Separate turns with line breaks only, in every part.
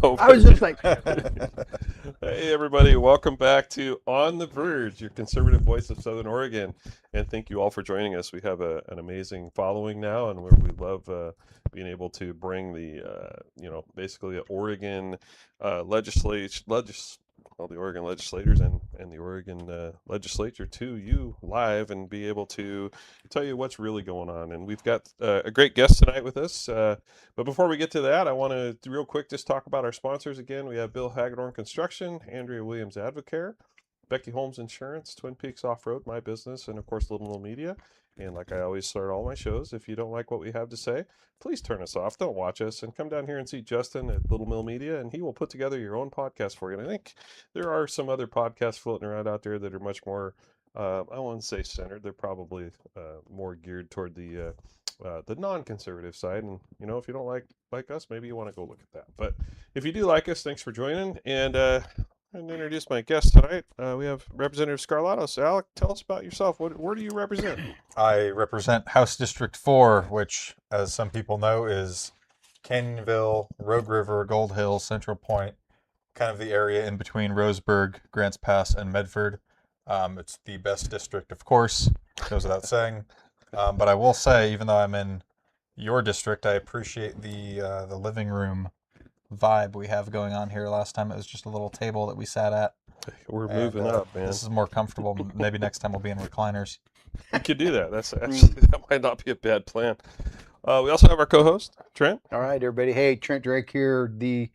No.
I was just like,
Hey, everybody. Welcome back to On the Verge, your conservative voice of Southern Oregon. And thank you all for joining us. We have an amazing following now, and we love being able to bring basically the Oregon the Oregon legislators and the Oregon legislature to you live and be able to tell you what's really going on. And we've got a great guest tonight with us. But before we get to that, I want to real quick just talk about our sponsors again. We have Bill Hagedorn Construction, Andrea Williams Advocare, Becky Holmes Insurance, Twin Peaks Off Road, my business, and of course Little Mill Media. And like I always start all my shows, if you don't like what we have to say, please turn us off. Don't watch us, and come down here and see Justin at Little Mill Media, and he will put together your own podcast for you. And I think there are some other podcasts floating around out there that are much more, I won't say centered. They're probably more geared toward the non-conservative side. And if you don't like us, maybe you want to go look at that. But if you do like us, thanks for joining. And I'm introduce my guest tonight. We have Representative Skarlatos. Alek, tell us about yourself. Where do you represent?
I represent House District 4, which, as some people know, is Canyonville, Rogue River, Gold Hill, Central Point, kind of the area in between Roseburg, Grants Pass, and Medford. It's the best district, of course, goes without saying. But I will say, even though I'm in your district, I appreciate the living room vibe we have going on here. Last time it was just a little table that we sat at.
We're moving up, man.
This is more comfortable. Maybe next time we'll be in recliners.
You could do that. That's actually that might not be a bad plan. We also have our co-host Trent.
all right, everybody. Hey, Trent Drake here, the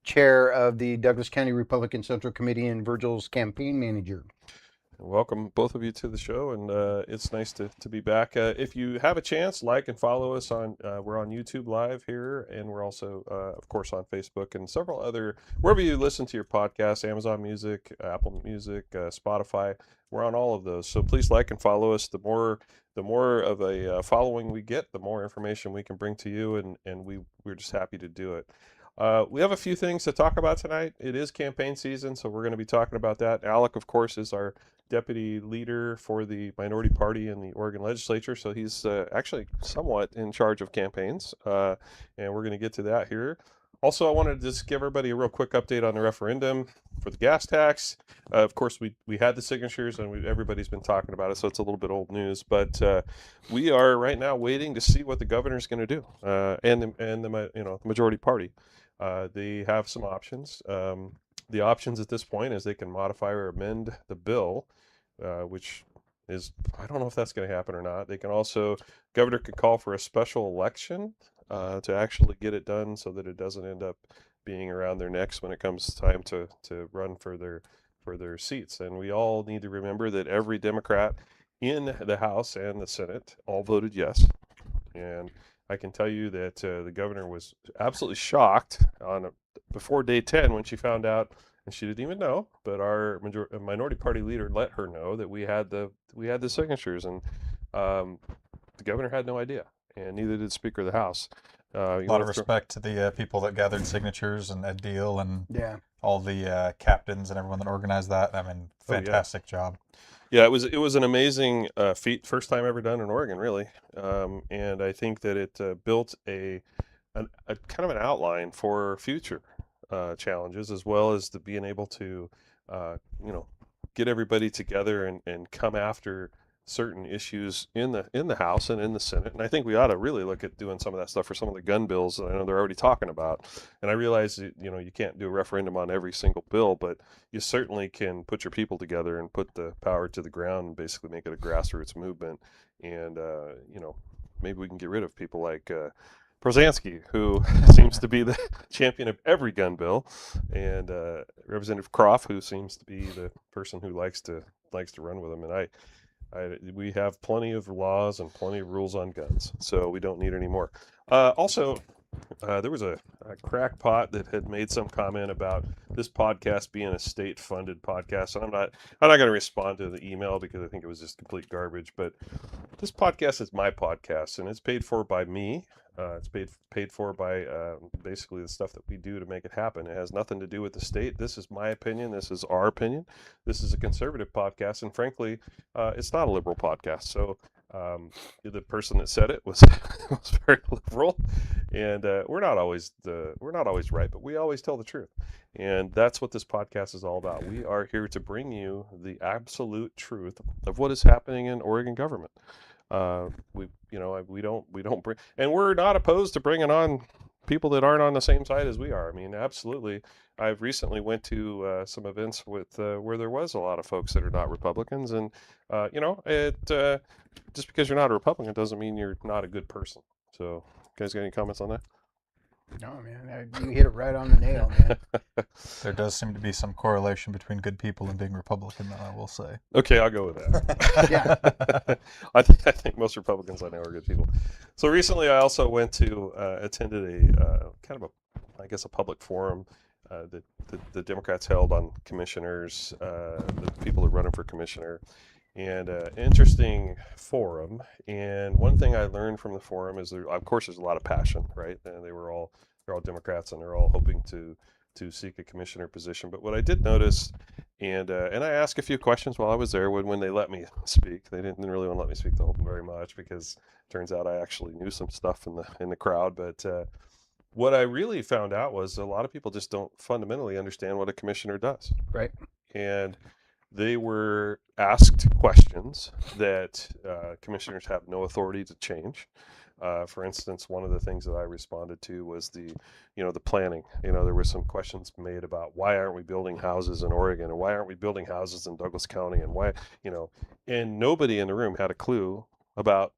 chair of the Douglas County Republican Central Committee and Virgil's campaign manager.
Welcome both of you to the show, and it's nice to be back. If you have a chance, like and follow us on. We're on YouTube Live here, and we're also, of course, on Facebook and several other wherever you listen to your podcasts, Amazon Music, Apple Music, Spotify. We're on all of those, so please like and follow us. The more of a following we get, the more information we can bring to you, and we're just happy to do it. We have a few things to talk about tonight. It is campaign season, so we're going to be talking about that. Alek, of course, is our deputy leader for the minority party in the Oregon legislature, so he's actually somewhat in charge of campaigns, and we're going to get to that here. Also, I wanted to just give everybody a real quick update on the referendum for the gas tax. Of course, we had the signatures, and everybody's been talking about it, so it's a little bit old news. But we are right now waiting to see what the governor's going to do, and the majority party. They have some options. The options at this point is they can modify or amend the bill, which is, I don't know if that's going to happen or not. They can also, governor can call for a special election to actually get it done so that it doesn't end up being around their necks when it comes time to run for their seats. And we all need to remember that every Democrat in the House and the Senate all voted yes. And I can tell you that the governor was absolutely shocked before day 10 when she found out, and she didn't even know, but our minority party leader let her know that we had the signatures, and the governor had no idea, and neither did Speaker of the House.
A lot of respect to the people that gathered signatures and Ed Deal and
Yeah.
all the captains and everyone that organized that. I mean, fantastic job.
Yeah, it was an amazing feat, first time ever done in Oregon, really, and I think that it built a kind of an outline for future challenges, as well as being able to get everybody together and come after certain issues in the House and in the Senate. And I think we ought to really look at doing some of that stuff for some of the gun bills that I know they're already talking about. And I realize that, you can't do a referendum on every single bill, but you certainly can put your people together and put the power to the ground and basically make it a grassroots movement. And maybe we can get rid of people like Prozansky, who seems to be the champion of every gun bill, and Representative Croft, who seems to be the person who likes to run with them. And we have plenty of laws and plenty of rules on guns, so we don't need any more. Also, there was a crackpot that had made some comment about this podcast being a state-funded podcast, and I'm not going to respond to the email because I think it was just complete garbage. But this podcast is my podcast, and it's paid for by me. It's paid for by basically the stuff that we do to make it happen. It has nothing to do with the state. This is my opinion. This is our opinion. This is a conservative podcast, and frankly, it's not a liberal podcast. So The person that said it was was very liberal, and we're not always right, but we always tell the truth, and that's what this podcast is all about. We are here to bring you the absolute truth of what is happening in Oregon government. We don't bring, and we're not opposed to bringing on people that aren't on the same side as we are. I mean, absolutely. I've recently went to some events with where there was a lot of folks that are not Republicans, and just because you're not a Republican doesn't mean you're not a good person. So, you guys got any comments on that?
No, man, you hit it right on the nail, man.
There does seem to be some correlation between good people and being Republican, though, I will say.
Okay, I'll go with that.
Yeah.
I think most Republicans I know are good people. So recently, I also went to attended a kind of a public forum that the Democrats held on commissioners, the people that are running for commissioner, and interesting forum. And one thing I learned from the forum is of course, there's a lot of passion, right? And they're all Democrats, and they're all hoping to seek a commissioner position. But what I did notice, and I asked a few questions while I was there when they let me speak. They didn't really want to let me speak the whole very much because it turns out I actually knew some stuff in the crowd. But what I really found out was a lot of people just don't fundamentally understand what a commissioner does.
Right.
And they were asked questions that commissioners have no authority to change. For instance, one of the things that I responded to was the planning. There were some questions made about why aren't we building houses in Oregon, and why aren't we building houses in Douglas County, and why, and nobody in the room had a clue about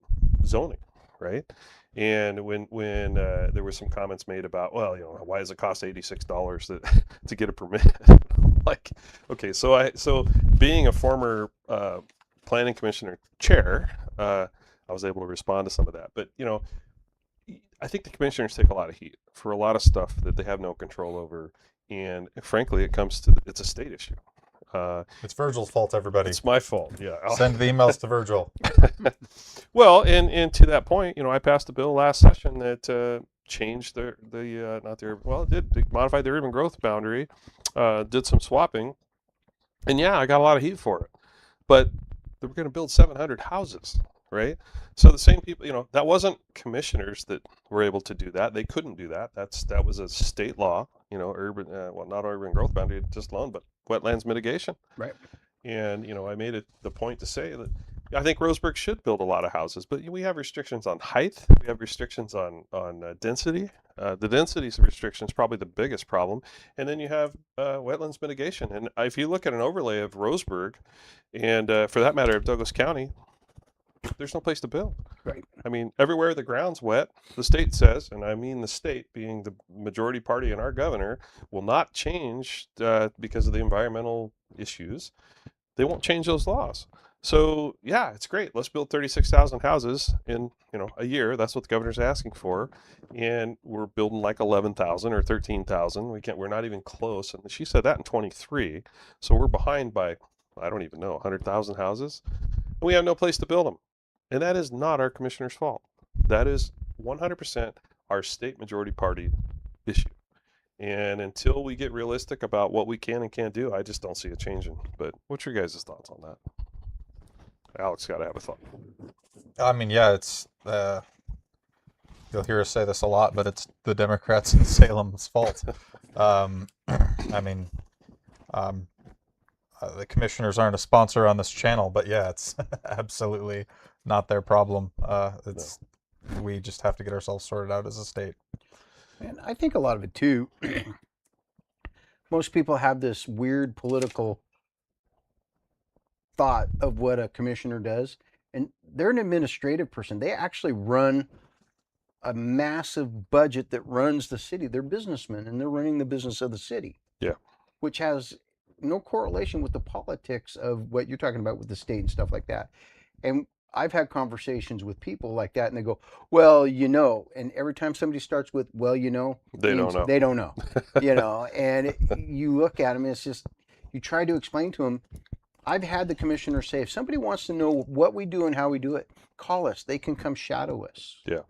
zoning, right? And when there were some comments made about, well, why does it cost $86 to get a permit? Like, okay, so being a former planning commissioner chair, I was able to respond to some of that. But I think the commissioners take a lot of heat for a lot of stuff that they have no control over, and frankly, it's a state issue.
It's Virgil's fault, everybody.
It's my fault. Yeah.
Send the emails to Virgil.
Well, and to that point, I passed a bill last session that changed it modified the urban growth boundary, did some swapping, and yeah, I got a lot of heat for it. But they were going to build 700 houses, right? So the same people, that wasn't commissioners that were able to do that. They couldn't do that. That was a state law, urban, not urban growth boundary just alone, but wetlands mitigation.
Right.
And, I made it the point to say that I think Roseburg should build a lot of houses, but we have restrictions on height. We have restrictions on density. The density restriction is probably the biggest problem. And then you have wetlands mitigation. And if you look at an overlay of Roseburg, and for that matter of Douglas County, there's no place to build.
Right.
I mean, everywhere the ground's wet, the state says, and I mean the state being the majority party and our governor, will not change because of the environmental issues. They won't change those laws. So yeah, it's great. Let's build 36,000 houses in a year. That's what the governor's asking for, and we're building like 11,000 or 13,000. We're not even close. And she said that in 23, so we're behind by I don't even know 100,000 houses, and we have no place to build them. And that is not our commissioner's fault. That is 100% our state majority party issue. And until we get realistic about what we can and can't do, I just don't see it changing. But what's your guys' thoughts on that? Alex got to have a thought.
I mean, yeah, it's you'll hear us say this a lot, but it's the Democrats in Salem's fault. I mean, the commissioners aren't a sponsor on this channel, but yeah, it's absolutely not their problem. We just have to get ourselves sorted out as a state.
And I think a lot of it too, most people have this weird political thought of what a commissioner does, and they're an administrative person. They actually run a massive budget that runs the city. They're businessmen, and they're running the business of the city.
Yeah.
Which has no correlation with the politics of what you're talking about with the state and stuff like that. And I've had conversations with people like that, and they go, well, and every time somebody starts with, well,
they don't know.
They don't know, and you look at them, and it's just, you try to explain to them. I've had the commissioner say, if somebody wants to know what we do and how we do it, call us. They can come shadow us.
Yeah.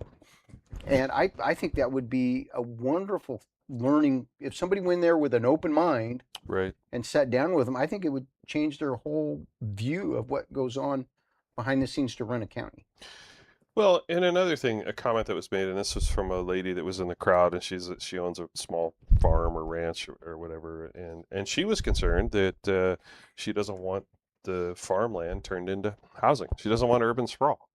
And I think that would be a wonderful learning. If somebody went there with an open mind,
right,
and sat down with them, I think it would change their whole view of what goes on behind the scenes to run a county.
Well, and another thing, a comment that was made, and this was from a lady that was in the crowd, and she owns a small farm or ranch or whatever, and she was concerned that she doesn't want the farmland turned into housing. She doesn't want urban sprawl.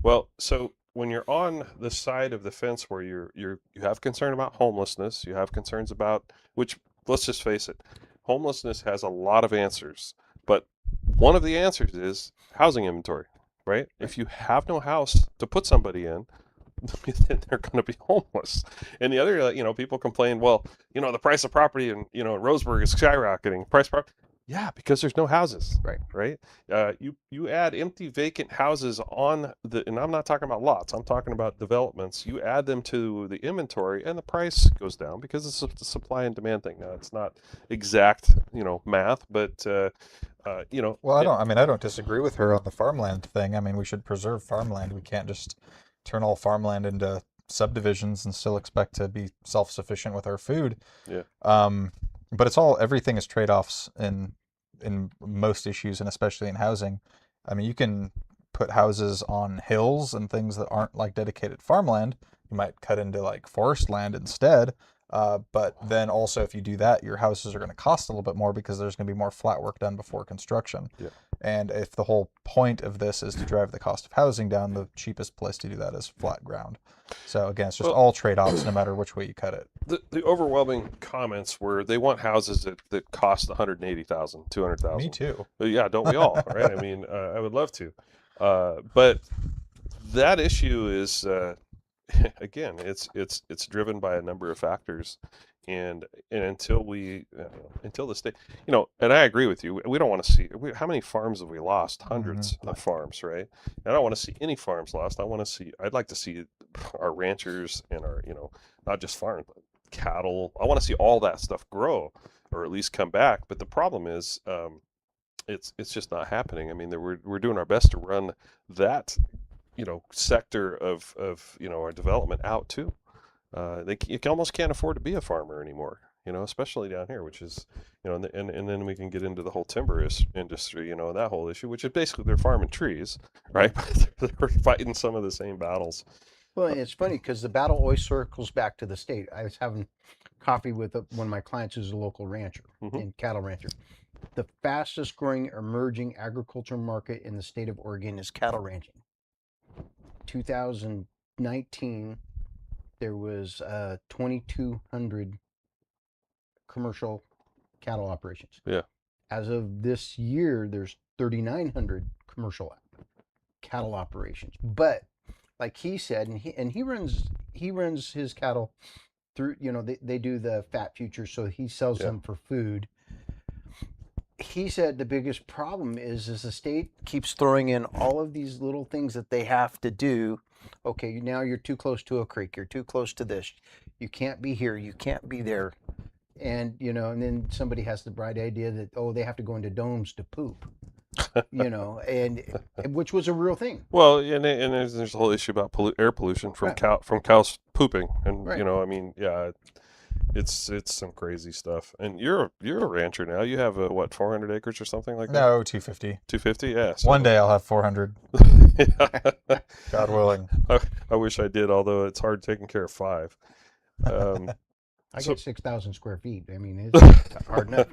Well, so when you're on the side of the fence where you have concern about homelessness, you have concerns about, which, let's just face it, homelessness has a lot of answers, but one of the answers is housing inventory, right? If you have no house to put somebody in, then they're going to be homeless. And the other, people complain, well, the price of property in Roseburg is skyrocketing. Yeah, because there's no houses,
Right.
right? You add empty vacant houses on and I'm not talking about lots. I'm talking about developments. You add them to the inventory, and the price goes down because it's a supply and demand thing. Now, it's not exact, math, but
Well, I don't disagree with her on the farmland thing. I mean, we should preserve farmland. We can't just turn all farmland into subdivisions and still expect to be self-sufficient with our food.
Yeah.
But everything is trade-offs in most issues, and especially in housing. I mean, you can put houses on hills and things that aren't like dedicated farmland. You might cut into like forest land instead. But then also, if you do that, your houses are going to cost a little bit more because there's going to be more flat work done before construction.
Yeah.
And if the whole point of this is to drive the cost of housing down, the cheapest place to do that is flat ground. So again, it's just all trade-offs no matter which way you cut it.
The overwhelming comments were they want houses that cost 180,000, 200,000.
Me too.
Yeah, don't we all, right? I mean, I would love to. But that issue is again, it's driven by a number of factors, and until until the state, and I agree with you. We don't want to see how many farms have we lost? Hundreds of farms, right? And I don't want to see any farms lost. I'd like to see our ranchers and our, not just farms, but cattle. I want to see all that stuff grow, or at least come back. But the problem is, it's just not happening. I mean, we're doing our best to run that sector of our development out too. You almost can't afford to be a farmer anymore, especially down here, which is, and then we can get into the whole timber industry, that whole issue, which is basically they're farming trees, right? But they're fighting some of the same battles.
Well, it's funny because the battle always circles back to the state. I was having coffee with one of my clients who's a local rancher and cattle rancher. The fastest growing emerging agriculture market in the state of Oregon is cattle ranching. 2019, there was 2,200 commercial cattle operations.
Yeah.
As of this year, there's 3,900 commercial cattle operations. But like he said, and he runs his cattle through, they do the fat futures, so he sells them for food. He said the biggest problem is the state keeps throwing in all of these little things that they have to do. Okay, now you're too close to a creek. You're too close to this. You can't be here. You can't be there. And, and then somebody has the bright idea that, they have to go into domes to poop, and which was a real thing.
Well, and there's a whole issue about air pollution from cows pooping. And, I mean, yeah, it's some crazy stuff. And you're a rancher now. You have 400 acres or something like that?
No, 250.
250? Yeah. So.
One day I'll have 400. God willing.
I wish I did, although it's hard taking care of 5.
I get 6,000 square feet. I mean, it's hard enough.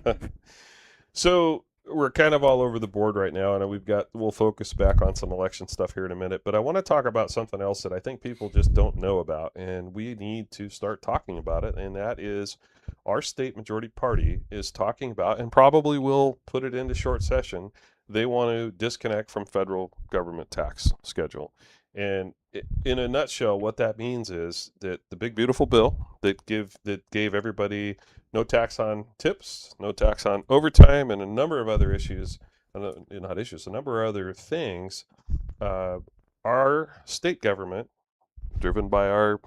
So we're kind of all over the board right now, and we'll focus back on some election stuff here in a minute, but I want to talk about something else that I think people just don't know about, and we need to start talking about it, and that is our state majority party is talking about, and probably will put it into short session, they want to disconnect from federal government tax schedule. And in a nutshell, what that means is that the big beautiful bill that gave everybody no tax on tips, no tax on overtime, and a number of other issues, a number of other things, our state government, driven by our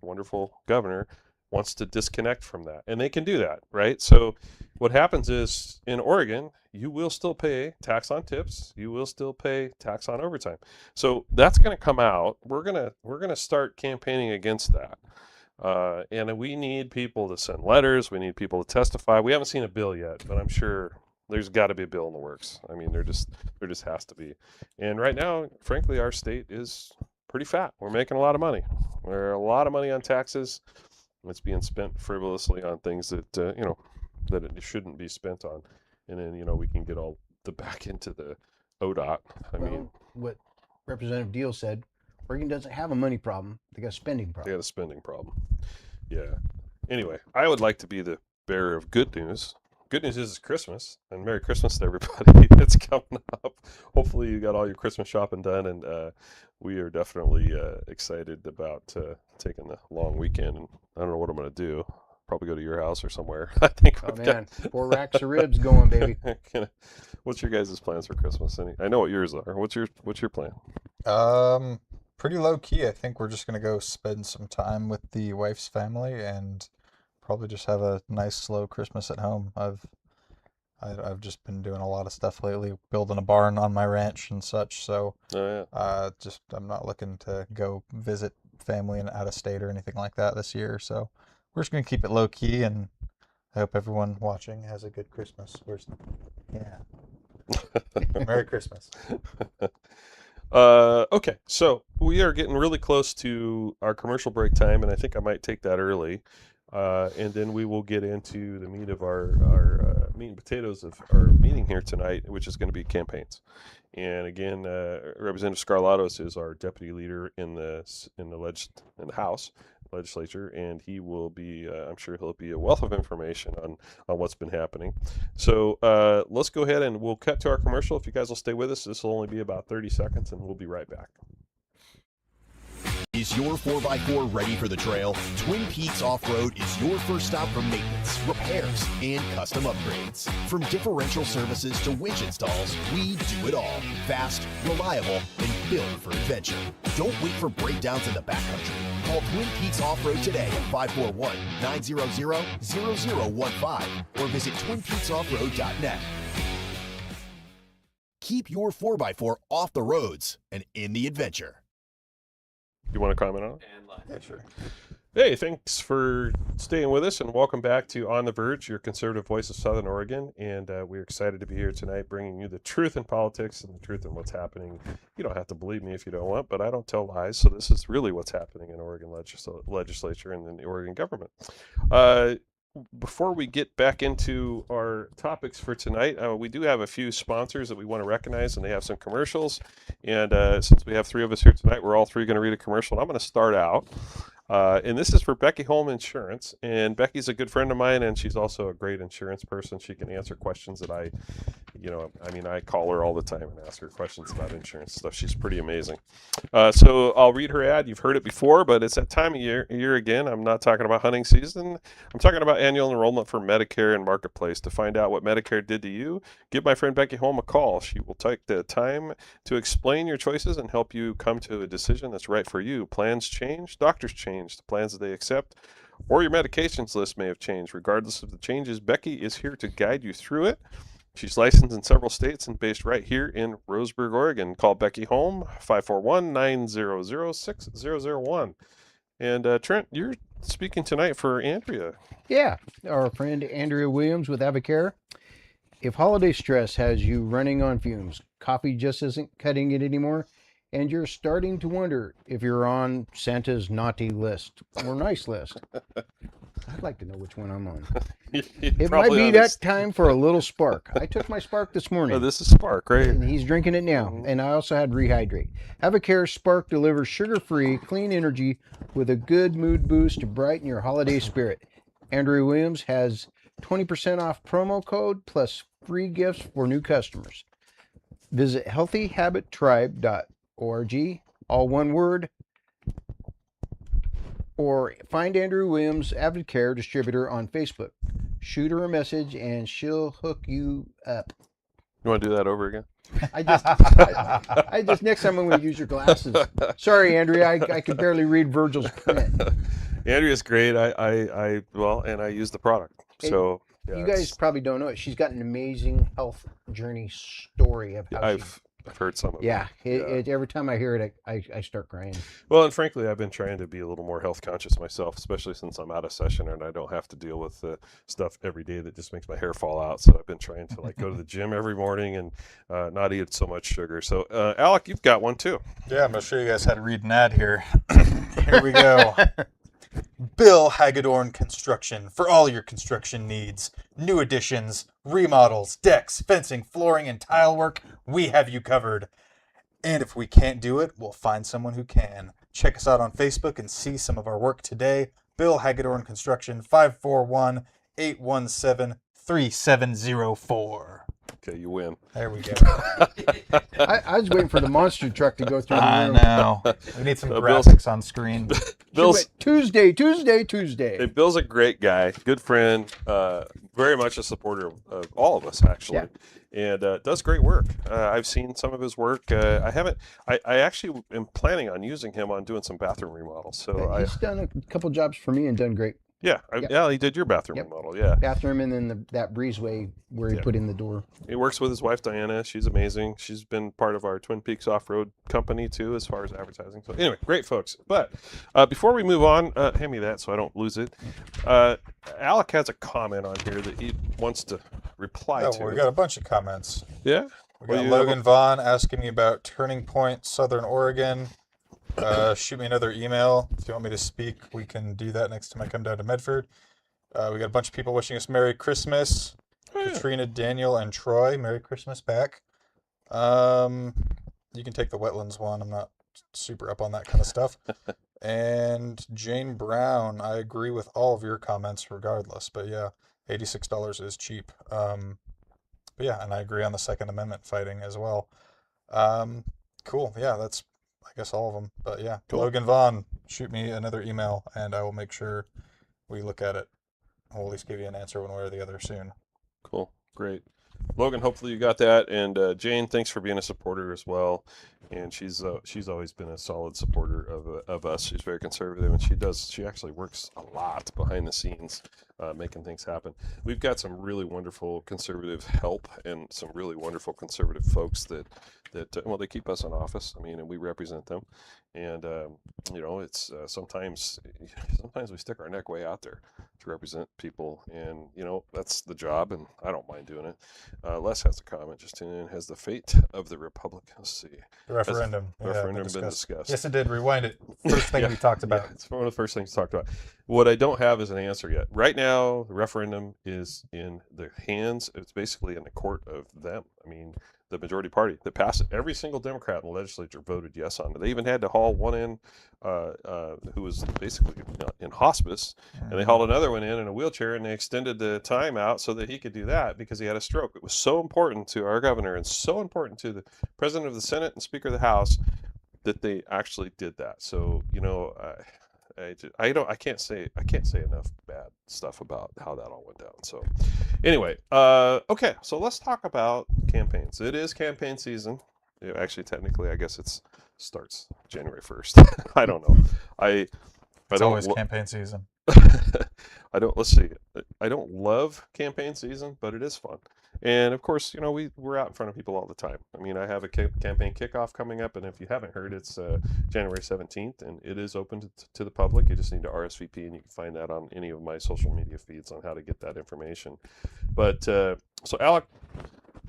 wonderful governor, wants to disconnect from that. And they can do that, right? So what happens is in Oregon, you will still pay tax on tips. You will still pay tax on overtime. So that's going to come out. We're going to start campaigning against that. And we need people to send letters. We need people to testify. We haven't seen a bill yet, but I'm sure There's got to be a bill in the works. I mean, there just has to be. And right now, frankly, our state is pretty fat. We're making a lot of money. We're a lot of money on taxes. It's being spent frivolously on things that that it shouldn't be spent on. And then we can get all the back into the ODOT. I mean,
what Representative Deal said, Oregon doesn't have a money problem; they got a spending
they
problem.
got a spending problem. Yeah. Anyway, I would like to be the bearer of good news. Good news is it's Christmas, and Merry Christmas to everybody. It's coming up. Hopefully, you got all your Christmas shopping done, and we are definitely excited about taking the long weekend. And I don't know what I'm going to do. Probably go to your house or somewhere. I think.
Oh man, 4 racks of ribs going, baby.
What's your guys' plans for Christmas? I know what yours are. What's your plan?
Pretty low key. I think we're just gonna go spend some time with the wife's family and probably just have a nice slow Christmas at home. I've just been doing a lot of stuff lately, building a barn on my ranch and such. So
Oh yeah.
just I'm not looking to go visit family in out of state or anything like that this year. So we're just gonna keep it low key, and I hope everyone watching has a good Christmas. Merry Christmas.
Okay, so we are getting really close to our commercial break time, and I think I might take that early. And then we will get into the meat of our meat and potatoes of our meeting here tonight, which is going to be campaigns. And again, Representative Skarlatos is our deputy leader in the House legislature, and he will be. I'm sure he'll be a wealth of information on what's been happening. So let's go ahead and we'll cut to our commercial. If you guys will stay with us, this will only be about 30 seconds, and we'll be right back.
Is your 4x4 ready for the trail? Twin Peaks Off-Road is your first stop for maintenance, repairs, and custom upgrades. From differential services to winch installs, we do it all. Fast, reliable, and built for adventure. Don't wait for breakdowns in the backcountry. Call Twin Peaks Off-Road today at 541-900-0015 or visit twinpeaksoffroad.net. Keep your 4x4 off the roads and in the adventure.
You want to comment on it?
Yeah, sure.
Hey, thanks for staying with us, and welcome back to On the Verge, your conservative voice of Southern Oregon. And we're excited to be here tonight, bringing you the truth in politics and the truth in what's happening. You don't have to believe me if you don't want, but I don't tell lies. So this is really what's happening in Oregon legislature and in the Oregon government. Before we get back into our topics for tonight, we do have a few sponsors that we want to recognize, and they have some commercials. And since we have 3 of us here tonight, we're all 3 going to read a commercial. And I'm going to start out. And this is for Becky Holm Insurance. And Becky's a good friend of mine, and she's also a great insurance person. She can answer questions that I call her all the time and ask her questions about insurance stuff. She's pretty amazing. So I'll read her ad. You've heard it before, but it's that time of year again. I'm not talking about hunting season. I'm talking about annual enrollment for Medicare and Marketplace. To find out what Medicare did to you, give my friend Becky Holm a call. She will take the time to explain your choices and help you come to a decision that's right for you. Plans change, doctors change, the plans that they accept, or your medications list may have changed. Regardless of the changes, Becky is here to guide you through it. She's licensed in several states and based right here in Roseburg, Oregon. Call Becky Holm, 541-900-6001. And Trent, you're speaking tonight for Andrea.
Yeah, our friend Andrea Williams with Avocare. If holiday stress has you running on fumes, coffee just isn't cutting it anymore, and you're starting to wonder if you're on Santa's naughty list or nice list, I'd like to know which one I'm on. It might be that time for a little Spark. I took my Spark this morning.
Oh, this is Spark, right?
And he's drinking it now. And I also had Rehydrate. Avocare Spark delivers sugar-free, clean energy with a good mood boost to brighten your holiday spirit. Andrew Williams has 20% off promo code plus free gifts for new customers. Visit healthyhabittribe.org, all one word, or find Andrew Williams, Avocare distributor, on Facebook. Shoot her a message and she'll hook you up.
You want to do that over again?
I just next time I'm going to use your glasses. Sorry, Andrea, I could barely read Virgil's print.
Andrea's great. I use the product. So yeah,
you guys probably don't know it. She's got an amazing health journey story of how
I've heard some of
Yeah,
it.
every time I hear it, I start crying.
Well, and frankly, I've been trying to be a little more health conscious myself, especially since I'm out of session and I don't have to deal with stuff every day that just makes my hair fall out. So I've been trying to like go to the gym every morning and not eat so much sugar. So, Alec, you've got one too.
Yeah, I'm going to show you guys how to read an ad here. Here we go. Bill Hagedorn Construction. For all your construction needs, new additions, remodels, decks, fencing, flooring, and tile work, we have you covered. And if we can't do it, we'll find someone who can. Check us out on Facebook and see some of our work today. Bill Hagedorn Construction, 541-817-3704.
Okay, you win.
There we go.
I was waiting for the monster truck to go through the
I
room.
know. We need some
Bill's-
graphics on screen.
Bill's
Tuesday.
Hey, Bill's a great guy, good friend, very much a supporter of all of us, actually, and does great work. I've seen some of his work. I haven't. I actually am planning on using him on doing some bathroom remodels. So
He's done a couple jobs for me and done great.
yeah, he did your bathroom remodel. Yeah,
Bathroom and then that breezeway where he put in the door.
he works with his wife Diana. She's amazing. She's been part of our Twin Peaks off-road company too, as far as advertising. So anyway, great folks. But before we move on, hand me that so I don't lose it. Alec has a comment on here that he wants to reply to.
We got a bunch of comments.
Yeah.
We
Well,
got
you
Logan Vaughn asking me about Turning Point, Southern Oregon. Shoot me another email. If you want me to speak, we can do that next time I come down to Medford. We got a bunch of people wishing us Merry Christmas. Katrina, Daniel, and Troy, Merry Christmas back. You can take the wetlands one. I'm not super up on that kind of stuff. And Jane Brown, I agree with all of your comments regardless. But yeah, $86 is cheap. But yeah, and I agree on the Second Amendment fighting as well. Cool. Yeah, that's, I guess, all of them. But yeah,
Cool.
Logan Vaughn, shoot me another email and I will make sure we look at it. I'll at least give you an answer one way or the other soon.
Cool. Great. Logan, hopefully you got that. And Jane, thanks for being a supporter as well. And she's always been a solid supporter of us. She's very conservative, and she actually works a lot behind the scenes, making things happen. We've got some really wonderful conservative help and some really wonderful conservative folks that well, they keep us in office. I mean, and we represent them. And it's sometimes we stick our neck way out there to represent people, and that's the job, and I don't mind doing it. Les has a comment just in. Has the fate of the republic? Let's see.
The referendum.
Referendum been discussed?
Yes, it did. Rewind it. First thing we talked about.
Yeah, it's one of the first things we talked about. What I don't have is an answer yet. Right now, the referendum is in the hands. It's basically in the court of them. I mean, the majority party that passed it. Every single Democrat in the legislature voted yes on it. They even had to haul one in who was basically in hospice, and they hauled another one in a wheelchair, and they extended the time out so that he could do that because he had a stroke. It was so important to our governor and so important to the president of the Senate and Speaker of the House that they actually did that. So I can't say enough bad stuff about how that all went down. So anyway, okay, so let's talk about campaigns. It is campaign season. Actually, technically, I guess it starts January 1st. I don't know.
It's always campaign season.
Let's see. I don't love campaign season, but it is fun. And of course, we're out in front of people all the time. I mean, I have a campaign kickoff coming up, and if you haven't heard, it's January 17th, and it is open to the public. You just need to RSVP, and you can find that on any of my social media feeds on how to get that information. But so Alec,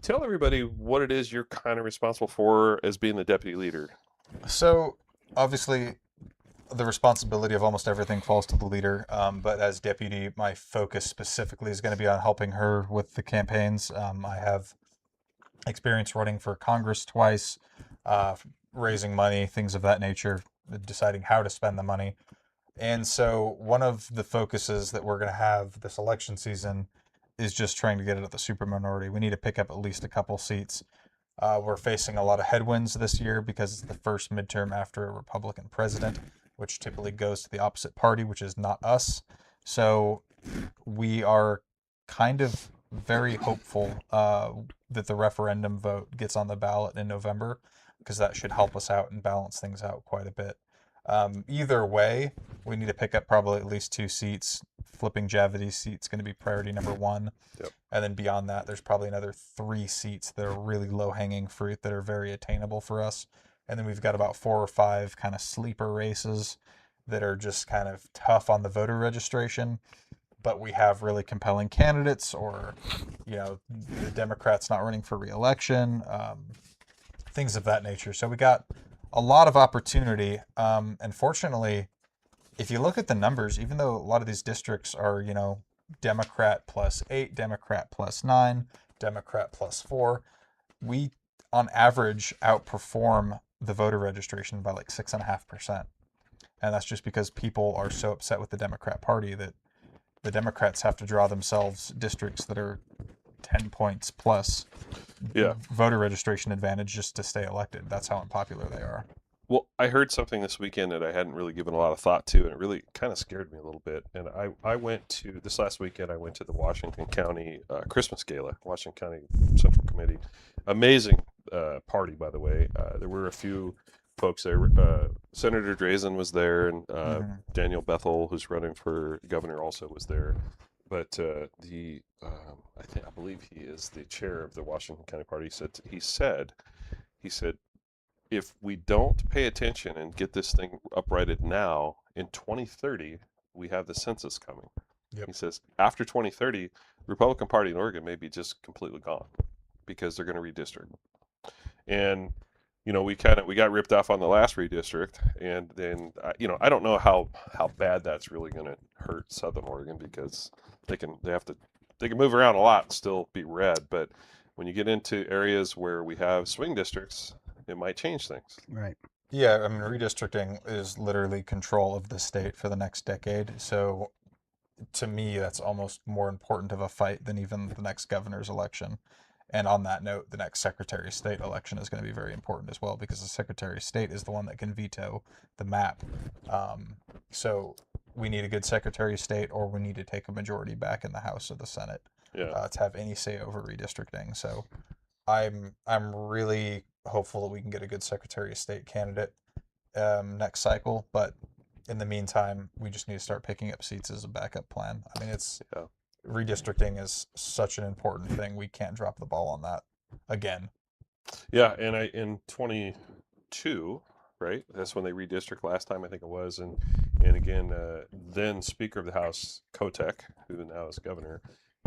tell everybody what it is you're kind of responsible for as being the deputy leader.
So obviously, the responsibility of almost everything falls to the leader, but as deputy, my focus specifically is going to be on helping her with the campaigns. I have experience running for Congress twice, raising money, things of that nature, deciding how to spend the money. And so one of the focuses that we're going to have this election season is just trying to get it at the superminority. We need to pick up at least a couple seats. We're facing a lot of headwinds this year because it's the first midterm after a Republican president, which typically goes to the opposite party, which is not us. So we are kind of very hopeful that the referendum vote gets on the ballot in November, because that should help us out and balance things out quite a bit. Either way, we need to pick up probably at least 2 seats. Flipping Javity's seat's going to be priority number 1.
Yep.
And then beyond that, there's probably another 3 seats that are really low-hanging fruit that are very attainable for us. And then we've got about 4 or 5 kind of sleeper races that are just kind of tough on the voter registration, but we have really compelling candidates, or, the Democrats not running for re-election, things of that nature. So we got a lot of opportunity. And fortunately, if you look at the numbers, even though a lot of these districts are, Democrat +8, Democrat +9, Democrat +4, we on average outperform the voter registration by like 6.5%. And that's just because people are so upset with the Democrat Party that the Democrats have to draw themselves districts that are 10 points plus voter registration advantage just to stay elected. That's how unpopular they are.
Well, I heard something this weekend that I hadn't really given a lot of thought to, and it really kind of scared me a little bit. And I went to, this last weekend, I went to the Washington County Christmas Gala, Washington County Central Committee. Amazing party, by the way. There were a few folks there. Senator Drazen was there, and Daniel Bethel, who's running for governor, also was there. But I believe he is the chair of the Washington County Party. He said, if we don't pay attention and get this thing uprighted now, in 2030, we have the census coming.
Yep.
He says, after 2030, the Republican Party in Oregon may be just completely gone because they're going to redistrict. And, we got ripped off on the last redistrict. And then, I don't know how bad that's really going to hurt Southern Oregon, because they can move around a lot and still be red. But when you get into areas where we have swing districts, it might change things.
Right.
Yeah, I mean, redistricting is literally control of the state for the next decade. So to me, that's almost more important of a fight than even the next governor's election. And on that note, the next Secretary of State election is going to be very important as well, because the Secretary of State is the one that can veto the map. So we need a good Secretary of State, or we need to take a majority back in the House or the Senate to have any say over redistricting. So I'm really hopeful that we can get a good Secretary of State candidate next cycle. But in the meantime, we just need to start picking up seats as a backup plan. I mean, redistricting is such an important thing. We can't drop the ball on that again.
Yeah, and in 22, right? That's when they redistrict last time, I think it was. And again, then Speaker of the House Kotek, who now is governor,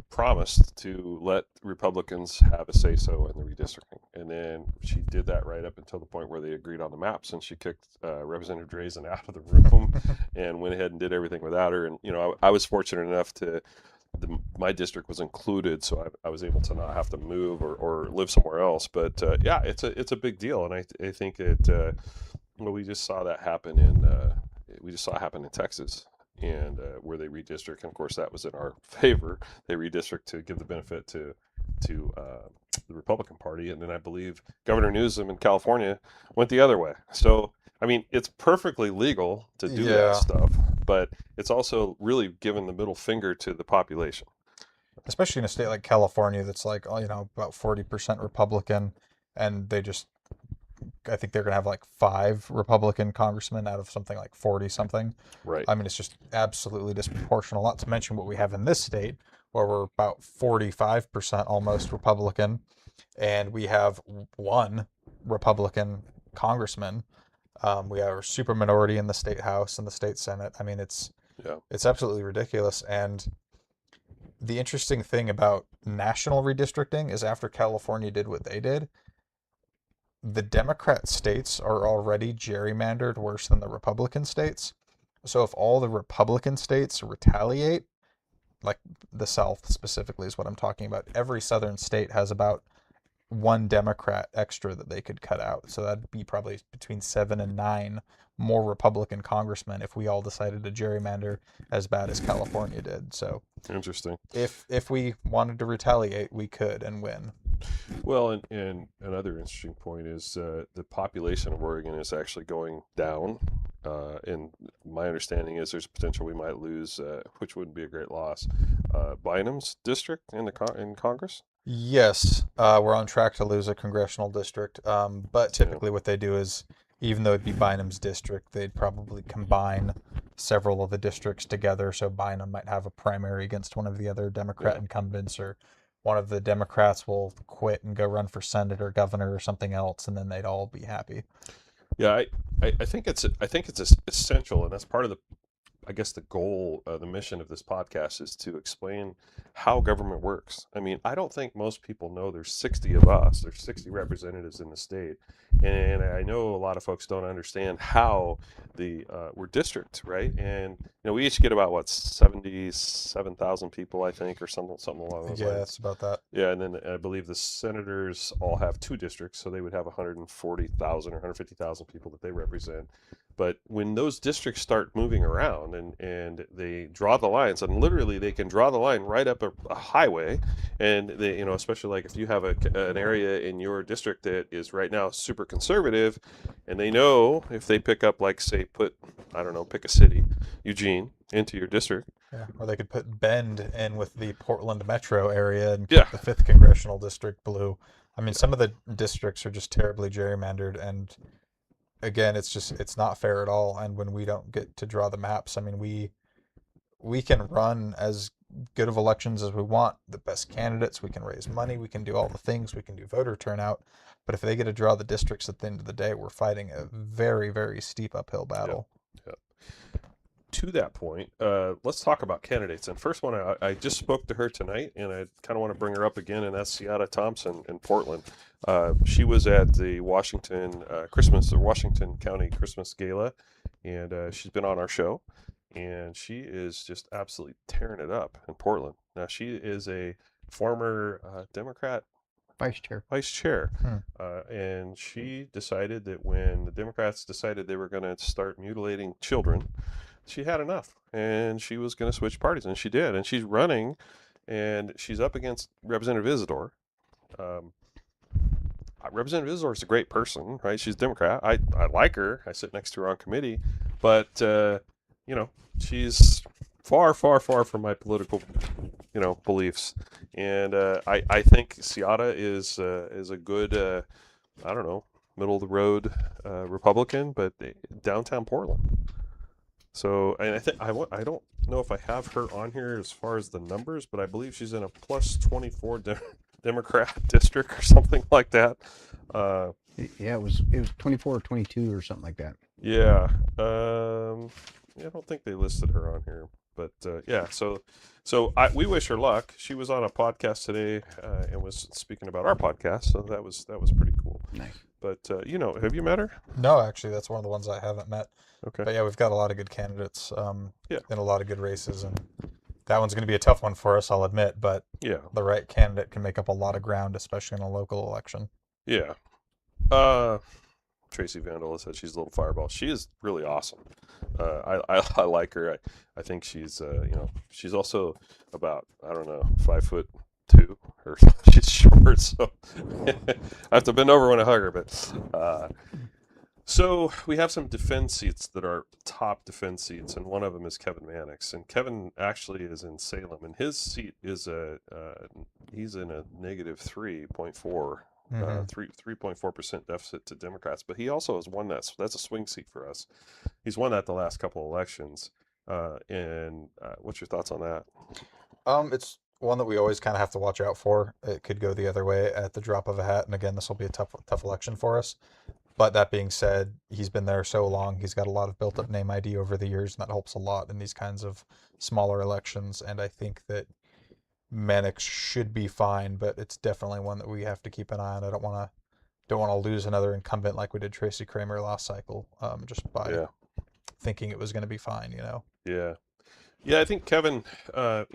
promised to let Republicans have a say-so in the redistricting. And then she did that right up until the point where they agreed on the maps, and she kicked Representative Drazen out of the room and went ahead and did everything without her. And, I was fortunate enough my district was included, so I was able to not have to move or live somewhere else. But it's a big deal, and I think that we just saw that happen in Texas, and where they redistrict, and of course that was in our favor. They redistrict to give the benefit to the Republican Party, and then I believe Governor Newsom in California went the other way. So I mean, it's perfectly legal to do that stuff, but it's also really giving the middle finger to the population.
Especially in a state like California that's like, about 40% Republican, and I think they're going to have like 5 Republican congressmen out of something like 40 something.
Right.
I mean, it's just absolutely disproportional, not to mention what we have in this state, where we're about 45% almost Republican, and we have 1 Republican congressman. We have a super minority in the state house and the state senate. I mean, it's absolutely ridiculous. And the interesting thing about national redistricting is, after California did what they did, the Democrat states are already gerrymandered worse than the Republican states. So if all the Republican states retaliate, like the South specifically is what I'm talking about, every southern state has about 1 Democrat extra that they could cut out. So that'd be probably between 7 and 9 more Republican congressmen if we all decided to gerrymander as bad as California did. So
interesting.
If we wanted to retaliate, we could and win.
Well, and another interesting point is the population of Oregon is actually going down. And my understanding is there's potential we might lose, which wouldn't be a great loss, Bynum's district in Congress.
Yes, we're on track to lose a congressional district. But typically what they do is, even though it'd be Bynum's district, they'd probably combine several of the districts together. So Bynum might have a primary against one of the other Democrat
Yeah.
incumbents, or one of the Democrats will quit and go run for Senate or governor or something else, and then they'd all be happy.
Yeah, I think it's essential, and that's part of the, I guess, the goal, the mission of this podcast is to explain how government works. I mean, I don't think most people know there's 60 of us. There's 60 representatives in the state, and I know a lot of folks don't understand how we're district, right? And we each get about what 77,000 people, I think, or something along those
Yeah,
lines.
it's about that.
Yeah, and then I believe the senators all have 2 districts, so they would have 140,000 or 150,000 people that they represent. But when those districts start moving around and they draw the lines, and literally they can draw the line right up a highway, and they, especially like if you have an area in your district that is right now super conservative, and they know if they pick up, like, say, pick a city, Eugene, into your district.
Yeah, or they could put Bend in with the Portland metro area and
Yeah.
keep the 5th congressional district blue. I mean, some of the districts are just terribly gerrymandered, and again, it's not fair at all. And when we don't get to draw the maps, I mean, we can run as good of elections as we want, the best candidates, we can raise money, we can do all the things, we can do voter turnout, but if they get to draw the districts at the end of the day, we're fighting a very, very steep uphill battle.
Yeah. To that point, let's talk about candidates. And first one, I just spoke to her tonight, and I kind of want to bring her up again, and that's Ciara Thompson in Portland. She was at the Washington County Christmas Gala, and she's been on our show, and she is just absolutely tearing it up in Portland. Now, she is a former Democrat
Vice chair.
vice chair. And she decided that when the Democrats decided they were going to start mutilating children, she had enough, and she was going to switch parties, and she did. And she's running, and she's up against Representative Isidore. Representative Isidore is a great person, right? She's a Democrat. I like her. I sit next to her on committee, but she's far, far, far from my political, beliefs. And I think Ciara is a good, middle of the road Republican, but downtown Portland. So, and I don't know if I have her on here as far as the numbers, but I believe she's in a plus 24 Democrat district or something like that.
Yeah, it was 24 or 22 or something like that.
Yeah. I don't think they listed her on here, but yeah. So we wish her luck. She was on a podcast today and was speaking about our podcast, so that was pretty cool.
Nice.
But have you met her?
No, actually, that's one of the ones I haven't met.
Okay.
But yeah, we've got a lot of good candidates
Yeah.
in a lot of good races, and that one's going to be a tough one for us, I'll admit, but
Yeah.
the right candidate can make up a lot of ground, especially in a local election.
Yeah. Tracy Vandal said she's a little fireball. She is really awesome. I like her. I think she's she's also about 5'2", or she's short, so I have to bend over when I hug her. But so we have some defense seats that are top defense seats, and one of them is Kevin Mannix. And Kevin actually is in Salem, and his seat is he's in a negative 3.4. 3.4% deficit to Democrats, but he also has won that's a swing seat for us. He's won that the last couple elections. And what's your thoughts on that?
It's one that we always kind of have to watch out for. It could go the other way at the drop of a hat, and again, this will be a tough election for us. But that being said, he's been there so long. He's got a lot of built-up name ID over the years, and that helps a lot in these kinds of smaller elections. And I think that Mannix should be fine, but it's definitely one that we have to keep an eye on. I don't want to lose another incumbent like we did Tracy Kramer last cycle, just by thinking it was going to be fine.
Yeah, I think Kevin,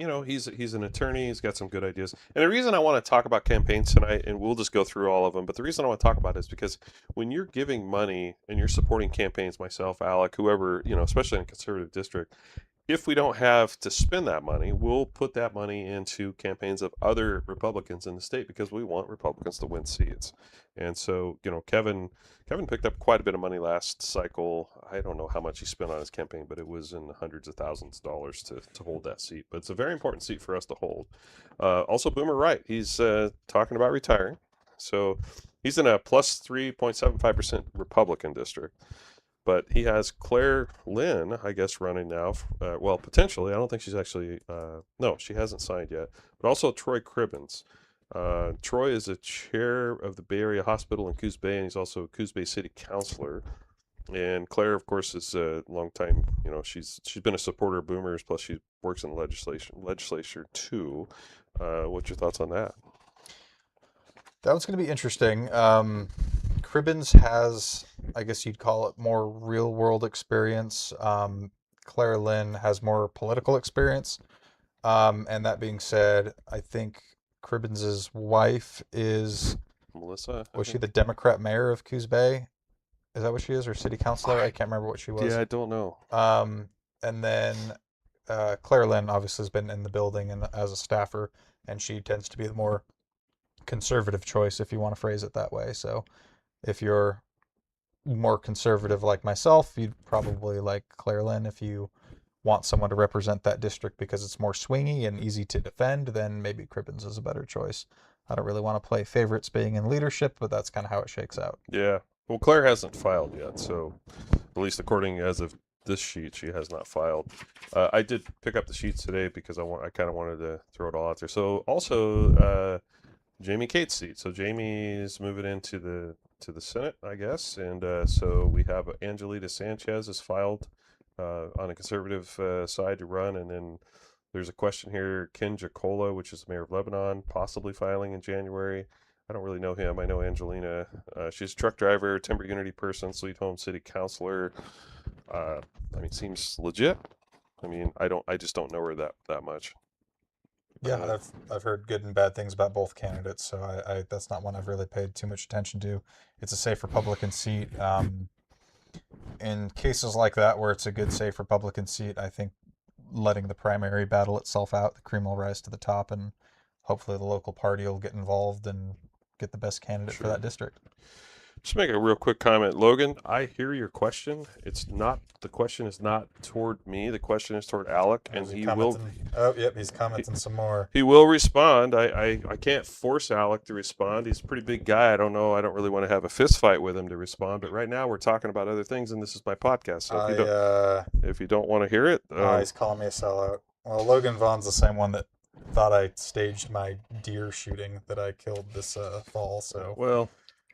he's an attorney. He's got some good ideas. And the reason I want to talk about campaigns tonight, and we'll just go through all of them, but the reason I want to talk about it is because when you're giving money and you're supporting campaigns, myself, Alek, whoever, especially in a conservative district, if we don't have to spend that money, we'll put that money into campaigns of other Republicans in the state because we want Republicans to win seats. And so, Kevin picked up quite a bit of money last cycle. I don't know how much he spent on his campaign, but it was in the hundreds of thousands of dollars to hold that seat. But it's a very important seat for us to hold. Also, Boomer Wright, he's talking about retiring. So he's in a plus 3.75% Republican district. But he has Claire Lynn, I guess, running now. Well, potentially. I don't think she's actually. No, she hasn't signed yet. But also Troy Cribbins. Troy is a chair of the Bay Area Hospital in Coos Bay, and he's also a Coos Bay City Councilor. And Claire, of course, is a long time. She's been a supporter of Boomers. Plus, she works in the legislature too. What's your thoughts on that?
That one's going to be interesting. Cribbins has, I guess you'd call it, more real world experience. Claire Lynn has more political experience. And that being said, I think Cribbins' wife is,
Melissa?
was she the Democrat mayor of Coos Bay? Is that what she is, or city councilor? I can't remember what she was.
Yeah, I don't know.
And then Claire Lynn obviously has been in the building and as a staffer, and she tends to be the more conservative choice, if you want to phrase it that way. So if you're more conservative like myself, you'd probably like Claire Lynn. If you want someone to represent that district because it's more swingy and easy to defend, then maybe Cribbins is a better choice. I don't really want to play favorites being in leadership, but that's kind of how it shakes out.
Yeah. Well, Claire hasn't filed yet, so at least according as of this sheet, she has not filed. I did pick up the sheets today because I kind of wanted to throw it all out there. So also Jamie Cate's seat. So Jamie's moving into the Senate, I guess, and so we have Angelita Sanchez is filed on a conservative side to run, and then there's a question here, Ken Jacola, which is the mayor of Lebanon, possibly filing in January. I don't really know him. I know Angelina. She's a truck driver, timber unity person, Sweet Home City Councilor. Seems legit. I just don't know her that much.
Yeah, I've heard good and bad things about both candidates, so I that's not one I've really paid too much attention to. It's a safe Republican seat. In cases like that where it's a good safe Republican seat, I think letting the primary battle itself out, the cream will rise to the top, and hopefully the local party will get involved and get the best candidate for that district.
Just make a real quick comment. Logan, I hear your question. The question is not toward me. The question is toward Alek, and he will.
Oh, yep, he's commenting some more.
He will respond. I can't force Alek to respond. He's a pretty big guy. I don't know. I don't really want to have a fist fight with him to respond. But right now we're talking about other things, and this is my podcast. So if you don't want to hear it,
he's calling me a sellout. Well, Logan Vaughn's the same one that thought I staged my deer shooting that I killed this fall. So
well.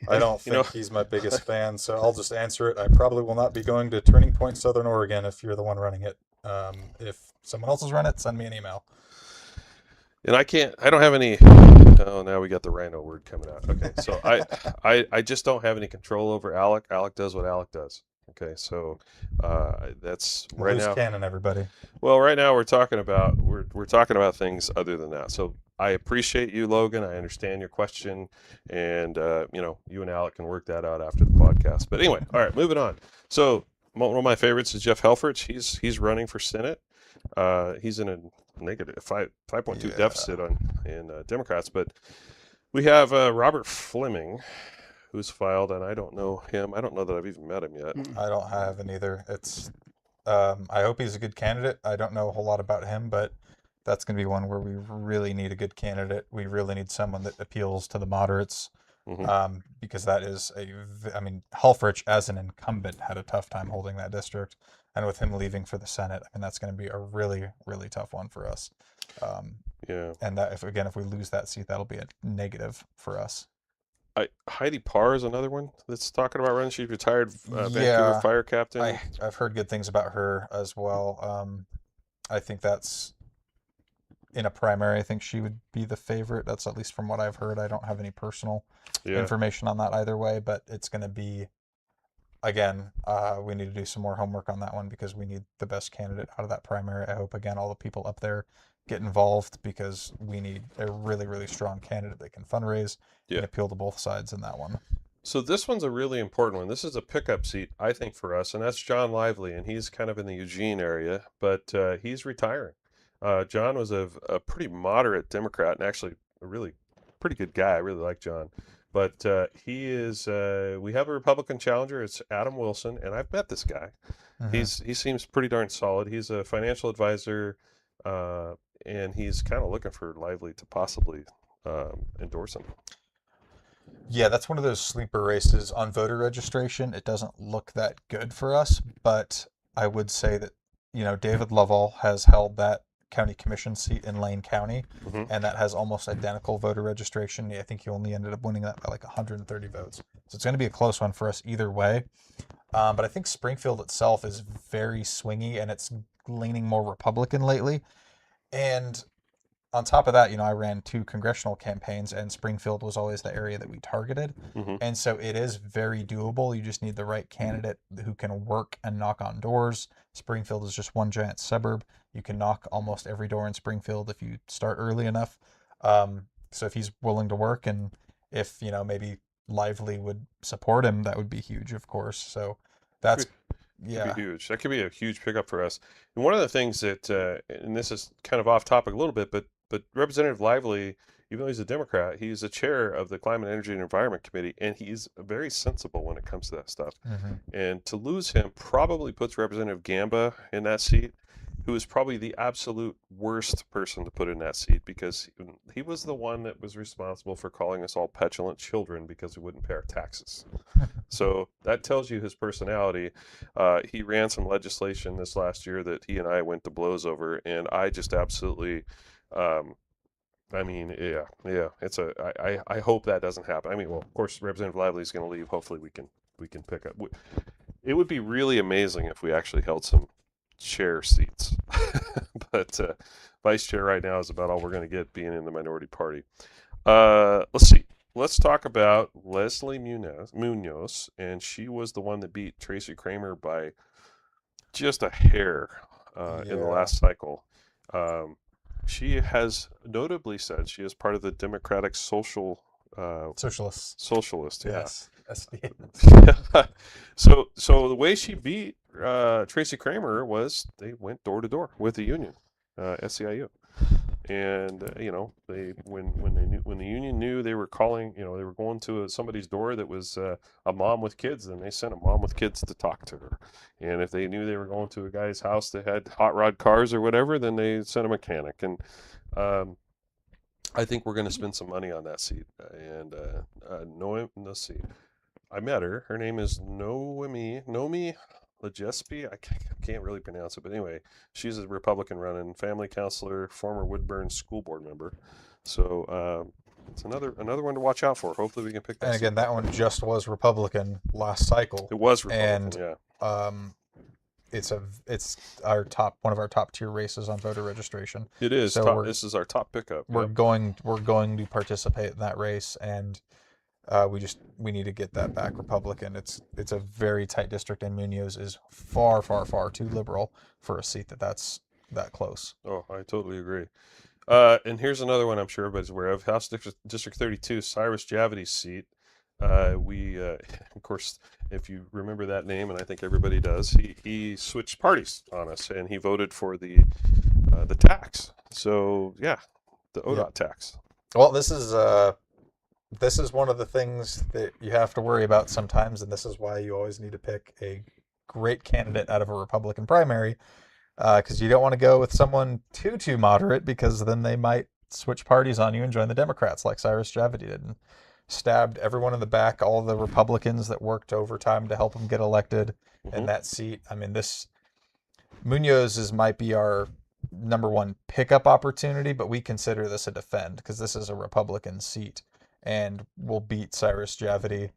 I don't think he's my biggest fan, so I'll just answer it. I probably will not be going to Turning Point, Southern Oregon if you're the one running it. If someone else is running it, send me an email.
And I don't have any. Oh, now we got the rhino word coming out. Okay, so I just don't have any control over Alek. Alek does what Alek does. Okay, so that's right now.
Loose cannon, everybody.
Well, right now we're talking about things other than that. So I appreciate you, Logan. I understand your question, and you and Alek can work that out after the podcast. But anyway, all right, moving on. So one of my favorites is Jeff Helfrich. He's running for Senate. He's in a negative 5.2 deficit in Democrats, but we have Robert Fleming, who's filed, and I don't know him. I don't know that I've even met him yet.
I don't have him either. It's I hope he's a good candidate. I don't know a whole lot about him, but that's going to be one where we really need a good candidate. We really need someone that appeals to the moderates, because that is Helfrich as an incumbent had a tough time holding that district, and with him leaving for the Senate, that's going to be a really, really tough one for us. And that if we lose that seat, that'll be a negative for us.
Heidi Parr is another one that's talking about running. She's retired Vancouver fire captain.
I've heard good things about her as well. I think that's in a primary. I think she would be the favorite. That's at least from what I've heard. I don't have any personal information on that either way, but it's going to be, again, we need to do some more homework on that one because we need the best candidate out of that primary. I hope, again, all the people up there get involved because we need a really, really strong candidate that can fundraise and appeal to both sides in that one.
So this one's a really important one. This is a pickup seat, I think, for us, and that's John Lively, and he's kind of in the Eugene area, but he's retiring. John was a pretty moderate Democrat and actually a really pretty good guy. I really like John. But he is, we have a Republican challenger. It's Adam Wilson, and I've met this guy. He seems pretty darn solid. He's a financial advisor, and he's kind of looking for Lively to possibly endorse him.
Yeah, that's one of those sleeper races on voter registration. It doesn't look that good for us, but I would say that, David Lovell has held that county commission seat in Lane County,
Hmm.
and that has almost identical voter registration. I think he only ended up winning that by like 130 votes. So it's going to be a close one for us either way. But I think Springfield itself is very swingy, and it's leaning more Republican lately. And on top of that, I ran 2 congressional campaigns, and Springfield was always the area that we targeted.
Hmm.
And so it is very doable. You just need the right candidate who can work and knock on doors. Springfield is just one giant suburb. You can knock almost every door in Springfield if you start early enough. So if he's willing to work, and if, maybe Lively would support him, that would be huge, of course. So that's,
Could be
yeah.
huge. That could be a huge pickup for us. And one of the things that, and this is kind of off topic a little bit, but Representative Lively, even though he's a Democrat, he's the chair of the Climate, Energy, and Environment Committee, and he's very sensible when it comes to that stuff.
Hmm.
And to lose him probably puts Representative Gamba in that seat, who is probably the absolute worst person to put in that seat because he was the one that was responsible for calling us all petulant children because we wouldn't pay our taxes. So that tells you his personality. He ran some legislation this last year that he and I went to blows over, and I just absolutely, um, I mean, yeah. I hope that doesn't happen. I mean, well, of course, Representative Lively is going to leave. Hopefully, we can pick up. It would be really amazing if we actually held some chair seats, but vice chair right now is about all we're going to get being in the minority party. Let's see. Let's talk about Leslie Munoz, and she was the one that beat Tracy Kramer by just a hair in the
Yeah.
last cycle. Um, she has notably said she is part of the Democratic
Socialists.
Socialist. Yeah.
Yes. SD.
So the way she beat Tracy Kramer was they went door to door with the union, SEIU, and they when the union knew they were calling, they were going to somebody's door that was a mom with kids, then they sent a mom with kids to talk to her, and if they knew they were going to a guy's house that had hot rod cars or whatever, then they sent a mechanic, and I think we're going to spend some money on that seat, and let's see. I met her. Her name is Noemi Legespi. I can't really pronounce it, but anyway, she's a Republican running family counselor, former Woodburn school board member. So it's another one to watch out for. Hopefully, we can pick that.
And again, that one just was Republican last cycle.
It was Republican,
and
yeah.
It's one of our top tier races on voter registration.
It is.
So
this is our top pickup.
We're
Yep.
going to participate in that race, and we need to get that back Republican. It's a very tight district, and Munoz is far, far, far too liberal for a seat that's that close.
Oh, I totally agree. And here's another one I'm sure everybody's aware of. House District 32, Cyrus Javity's seat. Of course, if you remember that name, and I think everybody does, he switched parties on us, and he voted for the tax. So yeah, the ODOT tax.
Well, this is one of the things that you have to worry about sometimes, and this is why you always need to pick a great candidate out of a Republican primary, because you don't want to go with someone too moderate, because then they might switch parties on you and join the Democrats like Cyrus Javity did and stabbed everyone in the back, all the Republicans that worked overtime to help him get elected in that seat. I mean, this Munoz might be our number one pickup opportunity, but we consider this a defend because this is a Republican seat, and we'll beat Cyrus Javity.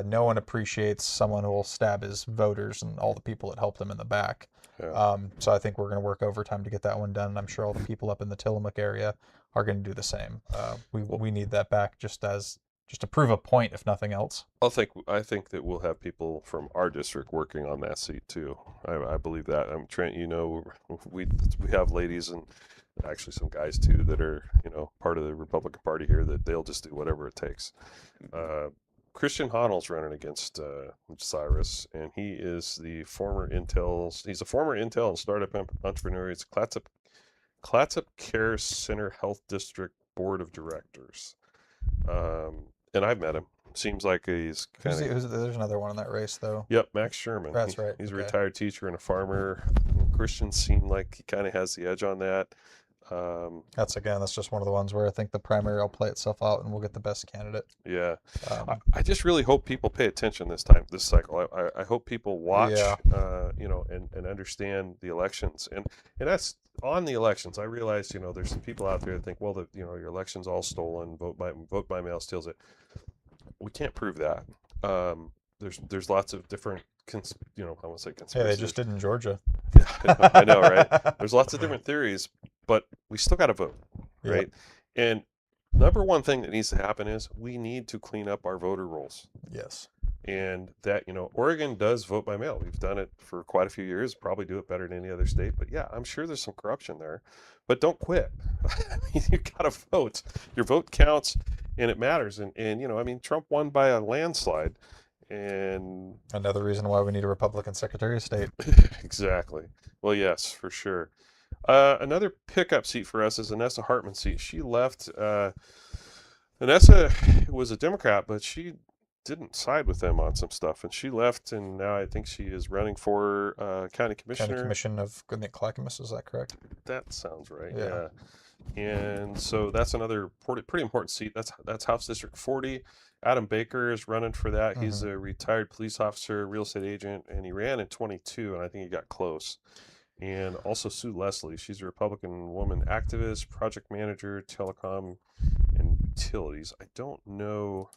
No one appreciates someone who will stab his voters and all the people that helped him in the back.
Yeah.
So I think we're going to work overtime to get that one done. And I'm sure all the people up in the Tillamook area are going to do the same. We need that back just to prove a point, if nothing else.
I think that we'll have people from our district working on that seat too. I believe that. Trent, we have ladies and actually some guys too that are part of the Republican Party here that they'll just do whatever it takes. Christian Honnold's running against Cyrus, and he is the former Intel. He's a former Intel and startup entrepreneur. He's Clatsop Care Center Health District Board of Directors. And I've met him. Seems like he's kind of.
There's another one in that race, though.
Yep, Max Sherman.
That's right.
He's a
Okay.
retired teacher and a farmer. Christian seemed like he kind of has the edge on that.
That's just one of the ones where I think the primary will play itself out and we'll get the best candidate.
Yeah, I just really hope people pay attention this cycle. I hope people watch,
Yeah.
and understand the elections, and that's on the elections. I realize, there's some people out there that think, well, your election's all stolen. Vote by mail steals it. We can't prove that. There's lots of different, I won't say
Yeah,
conspiracy.
they just did in Georgia.
Yeah, I know, right? There's lots of different theories, but we still got to vote, right? And number one thing that needs to happen is we need to clean up our voter rolls.
Yes.
And that, Oregon does vote by mail. We've done it for quite a few years, probably do it better than any other state. But yeah, I'm sure there's some corruption there. But don't quit. I mean, you got to vote. Your vote counts and it matters. And Trump won by a landslide. And
another reason why we need a Republican Secretary of State.
Exactly. Well, yes, for sure. Another pickup seat for us is Anessa Hartman's seat. She left. Anessa was a Democrat, but she didn't side with them on some stuff, and she left, and now I think she is running for county commissioner.
County Commission of Clackamas, is that correct?
That sounds right.
Yeah.
And so that's another pretty important seat. That's House District 40. Adam Baker is running for that. He's a retired police officer, real estate agent, and he ran in 22, and I think he got close. And also Sue Leslie. She's a Republican woman activist, project manager, telecom, and utilities. I don't know.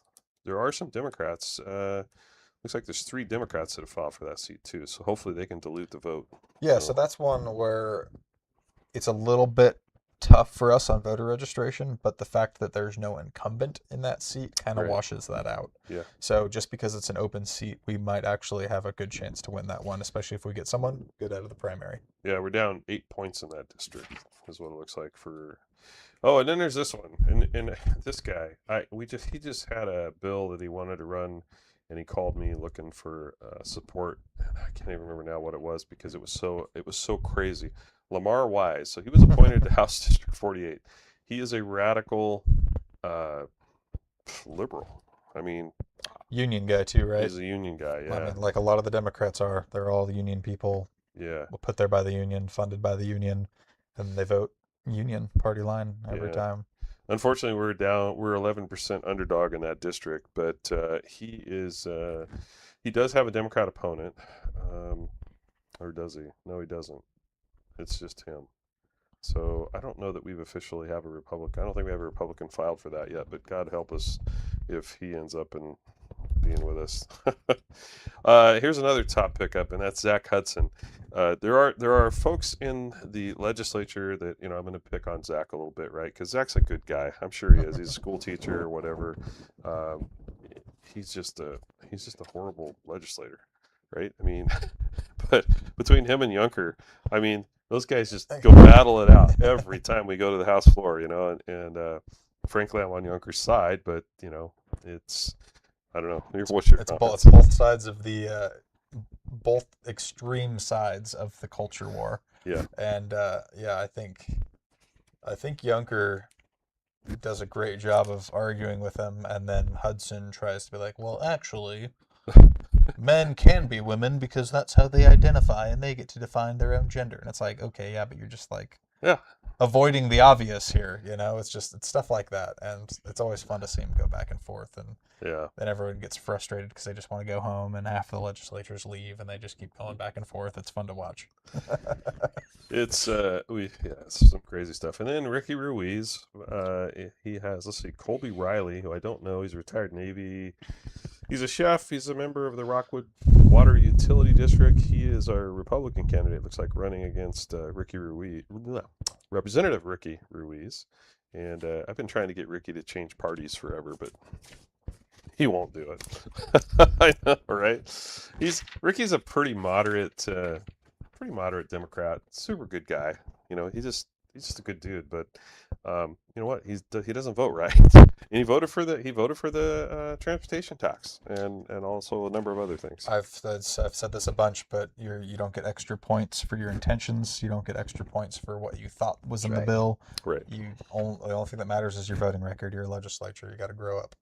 There are some Democrats. Looks like there's 3 Democrats that have filed for that seat too. So hopefully they can dilute the vote.
Yeah, so that's one where it's a little bit tough for us on voter registration, but the fact that there's no incumbent in that seat kind of washes that out.
Yeah.
So just because it's an open seat, we might actually have a good chance to win that one, especially if we get someone good out of the primary.
Yeah, we're down 8 points in that district, is what it looks like for. Oh, and then there's this one, and this guy, he just had a bill that he wanted to run, and he called me looking for support. And I can't even remember now what it was because it was so crazy. Lamar Wise. So he was appointed to House District 48. He is a radical liberal. I mean,
union guy too, right?
He's a union guy. Yeah.
I mean, like a lot of the Democrats are. They're all union people.
Yeah.
Put there by the union, funded by the union, and they vote union party line every time.
Unfortunately, we're 11% underdog in that district, but he does have a Democrat opponent, or does he? No, he doesn't. It's just him. So I don't know that we've officially have a Republican. I don't think we have a Republican filed for that yet, but God help us if he ends up in being with us. Here's another top pickup, and that's Zach Hudson. There are folks in the legislature that, I'm going to pick on Zach a little bit, right? Because Zach's a good guy. I'm sure he is. He's a school teacher or whatever. He's just a horrible legislator, right? I mean, but between him and Juncker, I mean, those guys just go battle it out every time we go to the House floor, and frankly, I'm on Juncker's side, but, it's, I don't know. What's your
It's both sides of the, both extreme sides of the culture war.
Yeah.
And, I think Juncker does a great job of arguing with him, and then Hudson tries to be like, well, actually, men can be women because that's how they identify and they get to define their own gender. And it's like, okay, yeah, but you're just like avoiding the obvious here, it's stuff like that. And it's always fun to see them go back and forth. And then everyone gets frustrated because they just want to go home, and half the legislators leave and they just keep going back and forth. It's fun to watch.
It's some crazy stuff. And then Ricky Ruiz, he has, let's see, Colby Riley, who I don't know. He's a retired Navy. He's a chef. He's a member of the Rockwood Water Utility District. He is our Republican candidate, looks like, running against Representative Ricky Ruiz. And I've been trying to get Ricky to change parties forever, but he won't do it. I know, right? Ricky's a pretty moderate Democrat. Super good guy. He's just a good dude. But you know what? He doesn't vote right. And he voted for the transportation tax and also a number of other things.
I've said this a bunch, but you don't get extra points for your intentions. You don't get extra points for what you thought was in the bill.
Right.
The only thing that matters is your voting record. Your legislature. You got to grow up.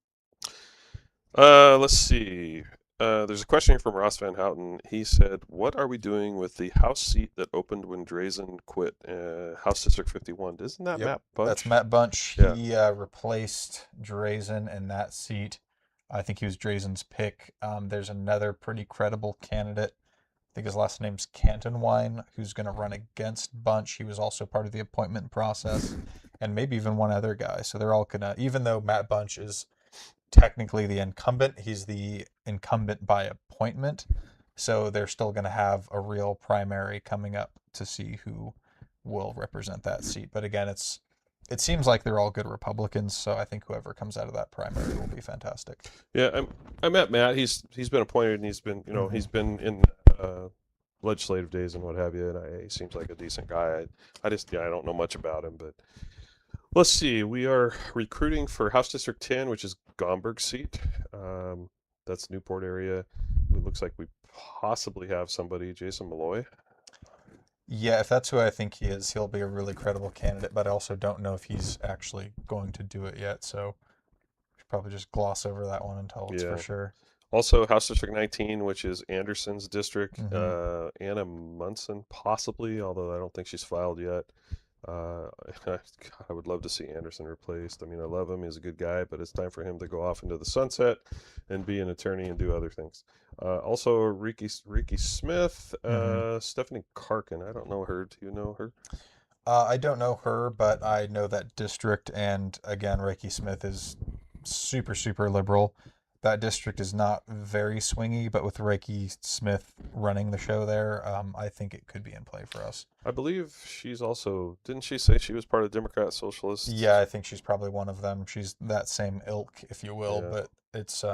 Let's see. There's a question here from Ross Van Houten. He said, "What are we doing with the House seat that opened when Drazen quit? House District 51. Isn't that
Yep,
Matt Bunch?"
that's Matt Bunch.
Yeah.
He replaced Drazen in that seat. I think he was Drazen's pick. There's another pretty credible candidate. I think his last name's Cantonwine, who's going to run against Bunch. He was also part of the appointment process, and maybe even one other guy. So they're all going to, even though Matt Bunch is technically the incumbent, he's the incumbent by appointment. So they're still going to have a real primary coming up to see who will represent that seat. But again, it seems like they're all good Republicans, so I think whoever comes out of that primary will be fantastic.
Yeah, I met Matt. He's been appointed, and he's been
Mhm.
he's been in legislative days and what have you. And he seems like a decent guy. I don't know much about him, but let's see. We are recruiting for House District 10, which is Gomberg's seat. That's Newport area. It looks like we possibly have somebody, Jason Malloy.
Yeah, if that's who I think he is, he'll be a really credible candidate, but I also don't know if he's actually going to do it yet, so we should probably just gloss over that one until it's
Yeah.
for sure.
Also, House District 19, which is Anderson's district.
Mhm.
Anna Munson, possibly, although I don't think she's filed yet. God, I would love to see Anderson replaced. I mean, I love him. He's a good guy, but it's time for him to go off into the sunset and be an attorney and do other things. Also, Ricky Smith, Stephanie Karkin. I don't know her. Do you know her?
I don't know her, but I know that district, and again, Reiki Smith is super, super liberal. That district is not very swingy, but with Reiki Smith running the show there, I think it could be in play for us.
I believe she's also, didn't she say she was part of Democrat Socialists?
Yeah, I think she's probably one of them. She's that same ilk, if you will,
Yeah.
but it's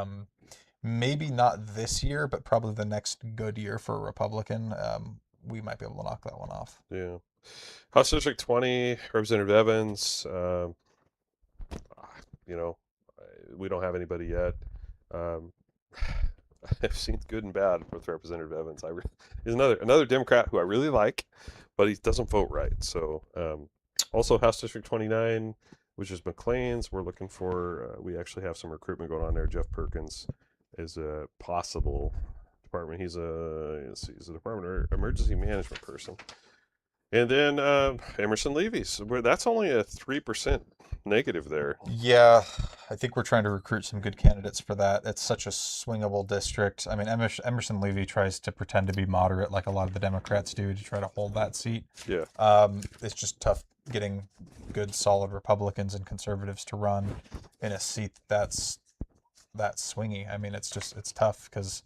maybe not this year, but probably the next good year for a Republican. We might be able to knock that one off.
Yeah. House District 20, Representative Evans. You know, we don't have anybody yet. I've seen good and bad with Representative Evans. He's another Democrat who I really like, but he doesn't vote right. So, also House District 29, which is McLean's. We're looking for. We actually have some recruitment going on there. Jeff Perkins is a possible department. He's a Department of Emergency Management person. And then Emerson Levy's. That's only a 3% negative there.
Yeah, I think we're trying to recruit some good candidates for that. It's such a swingable district. I mean, Emerson Levy tries to pretend to be moderate like a lot of the Democrats do to try to hold that seat.
Yeah.
It's just tough getting good, solid Republicans and conservatives to run in a seat that's that swingy. I mean, it's tough because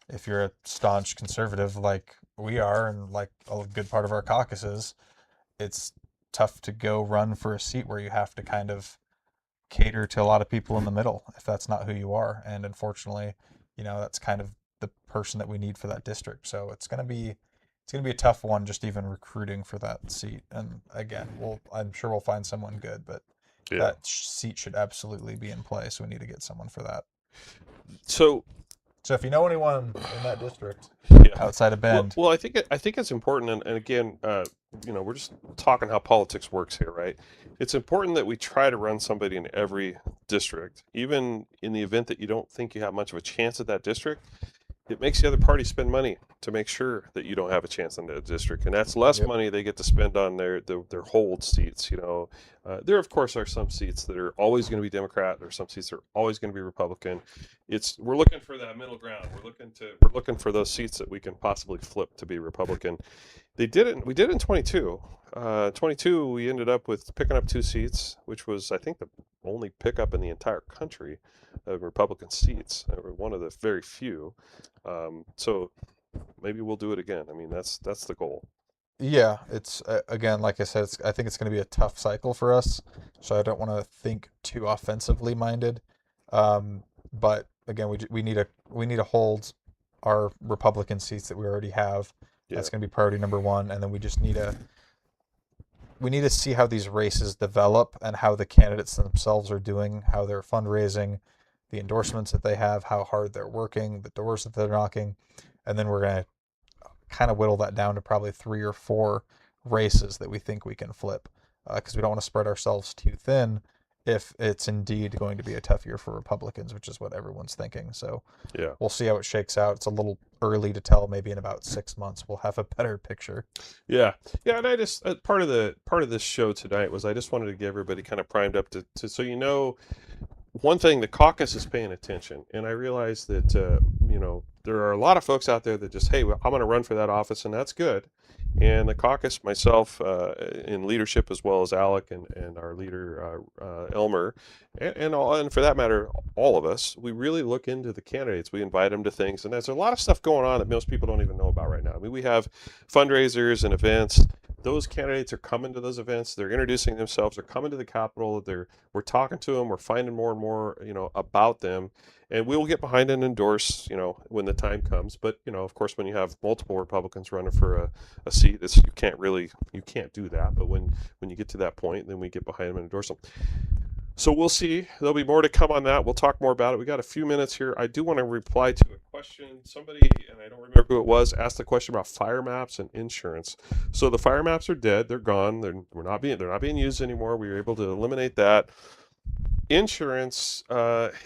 if you're a staunch conservative like we are and like a good part of our caucuses, it's tough to go run for a seat where you have to kind of cater to a lot of people in the middle if that's not who you are. And unfortunately, that's kind of the person that we need for that district. So it's gonna be a tough one just even recruiting for that seat. And again, I'm sure we'll find someone good, but
Yeah.
that seat should absolutely be in play. So we need to get someone for that.
So
So if you know anyone in that district
yeah.
outside of Bend,
Well, I think it's important, and again, we're just talking how politics works here, right? It's important that we try to run somebody in every district, even in the event that you don't think you have much of a chance at that district. It makes the other party spend money to make sure that you don't have a chance in that district, and that's less
Yep.
money they get to spend on their hold seats. There of course are some seats that are always going to be Democrat. There are some seats that are always going to be Republican. We're looking for that middle ground. We're looking for those seats that we can possibly flip to be Republican. We did it in 22. 22 we ended up with picking up 2 seats, which was I think the only pickup in the entire country of Republican seats. One of the very few. So maybe we'll do it again. I mean, that's the goal.
yeah, it's again, like I said, I think it's going to be a tough cycle for us. So I don't want to think too offensively minded. But again, we need to hold our Republican seats that we already have.
Yeah.
That's going to be priority number one, and then we just need to see how these races develop and how the candidates themselves are doing, how they're fundraising, the endorsements that they have, how hard they're working, the doors that they're knocking, and then we're going to kind of whittle that down to probably 3 or 4 races that we think we can flip, because we don't want to spread ourselves too thin if it's indeed going to be a tough year for Republicans, which is what everyone's thinking. So
Yeah.
we'll see how it shakes out. It's a little early to tell. Maybe in about 6 months we'll have a better picture.
Yeah, yeah, and I just part of this show tonight was I just wanted to get everybody kind of primed up to so one thing, the caucus is paying attention, and I realize that there are a lot of folks out there that just, hey, well, I'm going to run for that office, and that's good. And the caucus, myself, in leadership, as well as Alec and our leader Elmer, and for that matter, all of us, we really look into the candidates. We invite them to things, and there's a lot of stuff going on that most people don't even know about right now. I mean, we have fundraisers and events. Those candidates are coming to those events. They're introducing themselves. They're coming to the Capitol. We're talking to them. We're finding more and more, about them, and we will get behind and endorse, when the time comes. But of course, when you have multiple Republicans running for a seat, you can't do that. But when you get to that point, then we get behind them and endorse them. So we'll see. There'll be more to come on that. We'll talk more about it. We got a few minutes here. I do want to reply to a question. Somebody, and I don't remember who it was, asked the question about fire maps and insurance. So the fire maps are dead. They're gone. They're not being used anymore. We were able to eliminate that. Insurance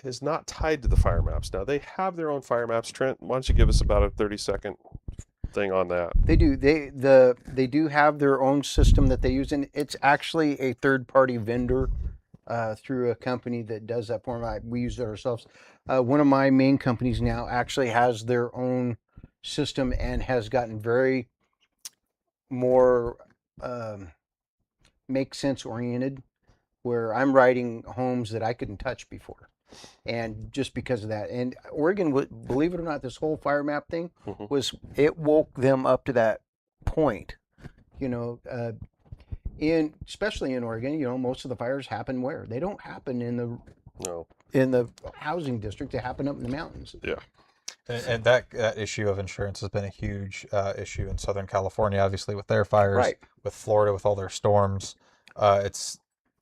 is not tied to the fire maps. Now they have their own fire maps. Trent, why don't you give us about a 30-second thing on that?
They do. They do have their own system that they use, and it's actually a third-party vendor through a company that does that for them. We use it ourselves. One of my main companies now actually has their own system and has gotten very more make sense oriented, where I'm writing homes that I couldn't touch before. And just because of that, and Oregon, believe it or not, this whole fire map thing it woke them up to that point. Especially in Oregon, most of the fires happen where they don't happen in the housing district. They happen up in the mountains.
Yeah.
And that issue of insurance has been a huge issue in Southern California, obviously with their fires,
Right.
with Florida with all their storms.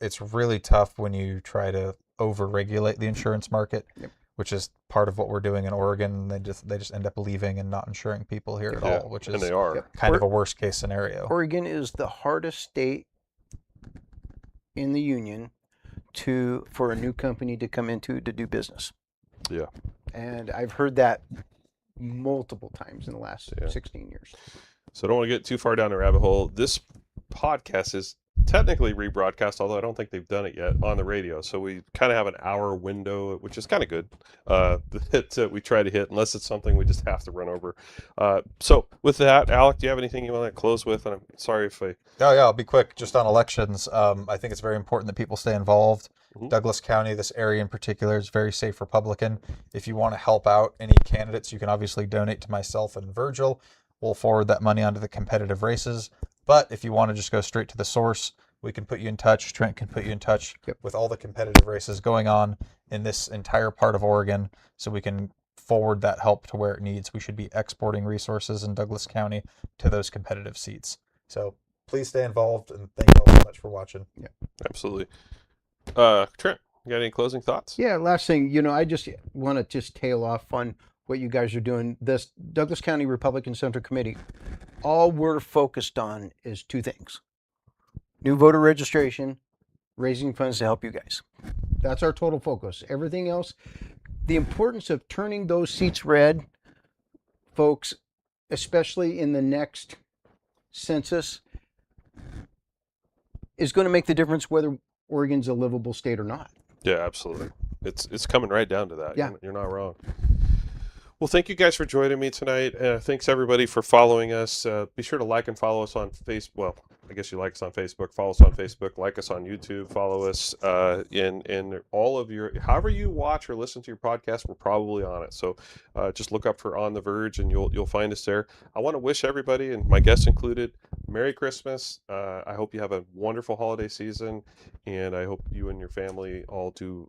It's really tough when you try to over-regulate the insurance market, which is part of what we're doing in Oregon. They just end up leaving and not insuring people here at all, which is
they are.
kind of a worst case scenario.
Oregon is the hardest state in the union for a new company to come into to do business.
Yeah.
And I've heard that multiple times in the last 16 years.
So I don't want to get too far down the rabbit hole. This podcast is technically rebroadcast, although I don't think they've done it yet on the radio. So we kind of have an hour window, which is kind of good, that we try to hit, unless it's something we just have to run over. So with that, Alec, do you have anything you want to close with? And I'm sorry if I...
Oh, yeah, I'll be quick. Just on elections, I think it's very important that people stay involved. Douglas County, this area in particular, is very safe Republican. If you want to help out any candidates, you can obviously donate to myself and Virgil. We'll forward that money onto the competitive races. But if you want to just go straight to the source, we can put you in touch. Trent can put you in touch with all the competitive races going on in this entire part of Oregon, so we can forward that help to where it needs. We should be exporting resources in Douglas County to those competitive seats. So please stay involved, and thank you all so much for watching.
Yeah, absolutely. Trent, you got any closing thoughts?
Yeah, last thing, I just want to tail off on what you guys are doing. This Douglas County Republican Central Committee, all we're focused on is two things: new voter registration, raising funds to help you guys. That's our total focus. Everything else, the importance of turning those seats red, folks, especially in the next census, is going to make the difference whether Oregon's a livable state or not.
Yeah, absolutely. It's coming right down to that.
Yeah.
You're not wrong. Well, thank you guys for joining me tonight. Thanks everybody for following us. Be sure to like and follow us on Facebook. Well, I guess you like us on Facebook. Follow us on Facebook. Like us on YouTube. Follow us in all of your, however you watch or listen to your podcast. We're probably on it. So just look up for On the Verge, and you'll find us there. I want to wish everybody, and my guests included, Merry Christmas. I hope you have a wonderful holiday season, and I hope you and your family all do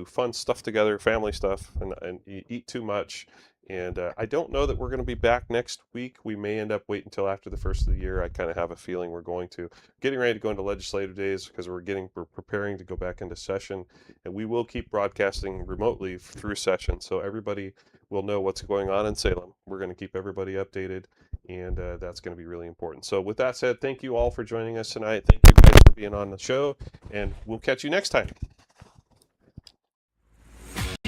fun stuff together, family stuff, and eat too much. And I don't know that we're going to be back next week. We may end up waiting until after the first of the year. I kind of have a feeling we're going to. Getting ready to go into legislative days because we're preparing to go back into session. And we will keep broadcasting remotely through session, so everybody will know what's going on in Salem. We're going to keep everybody updated, and that's going to be really important. So with that said, thank you all for joining us tonight. Thank you guys for being on the show, and we'll catch you next time.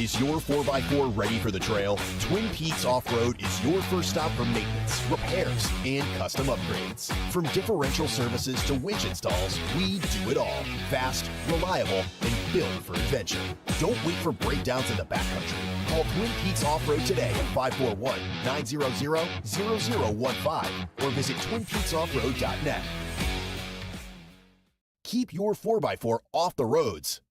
Is your 4x4 ready for the trail? Twin Peaks Off-Road is your first stop for maintenance, repairs, and custom upgrades. From differential services to winch installs, we do it all. Fast, reliable, and built for adventure. Don't wait for breakdowns in the backcountry. Call Twin Peaks Off-Road today at 541-900-0015 or visit twinpeaksoffroad.net. Keep your 4x4 off the roads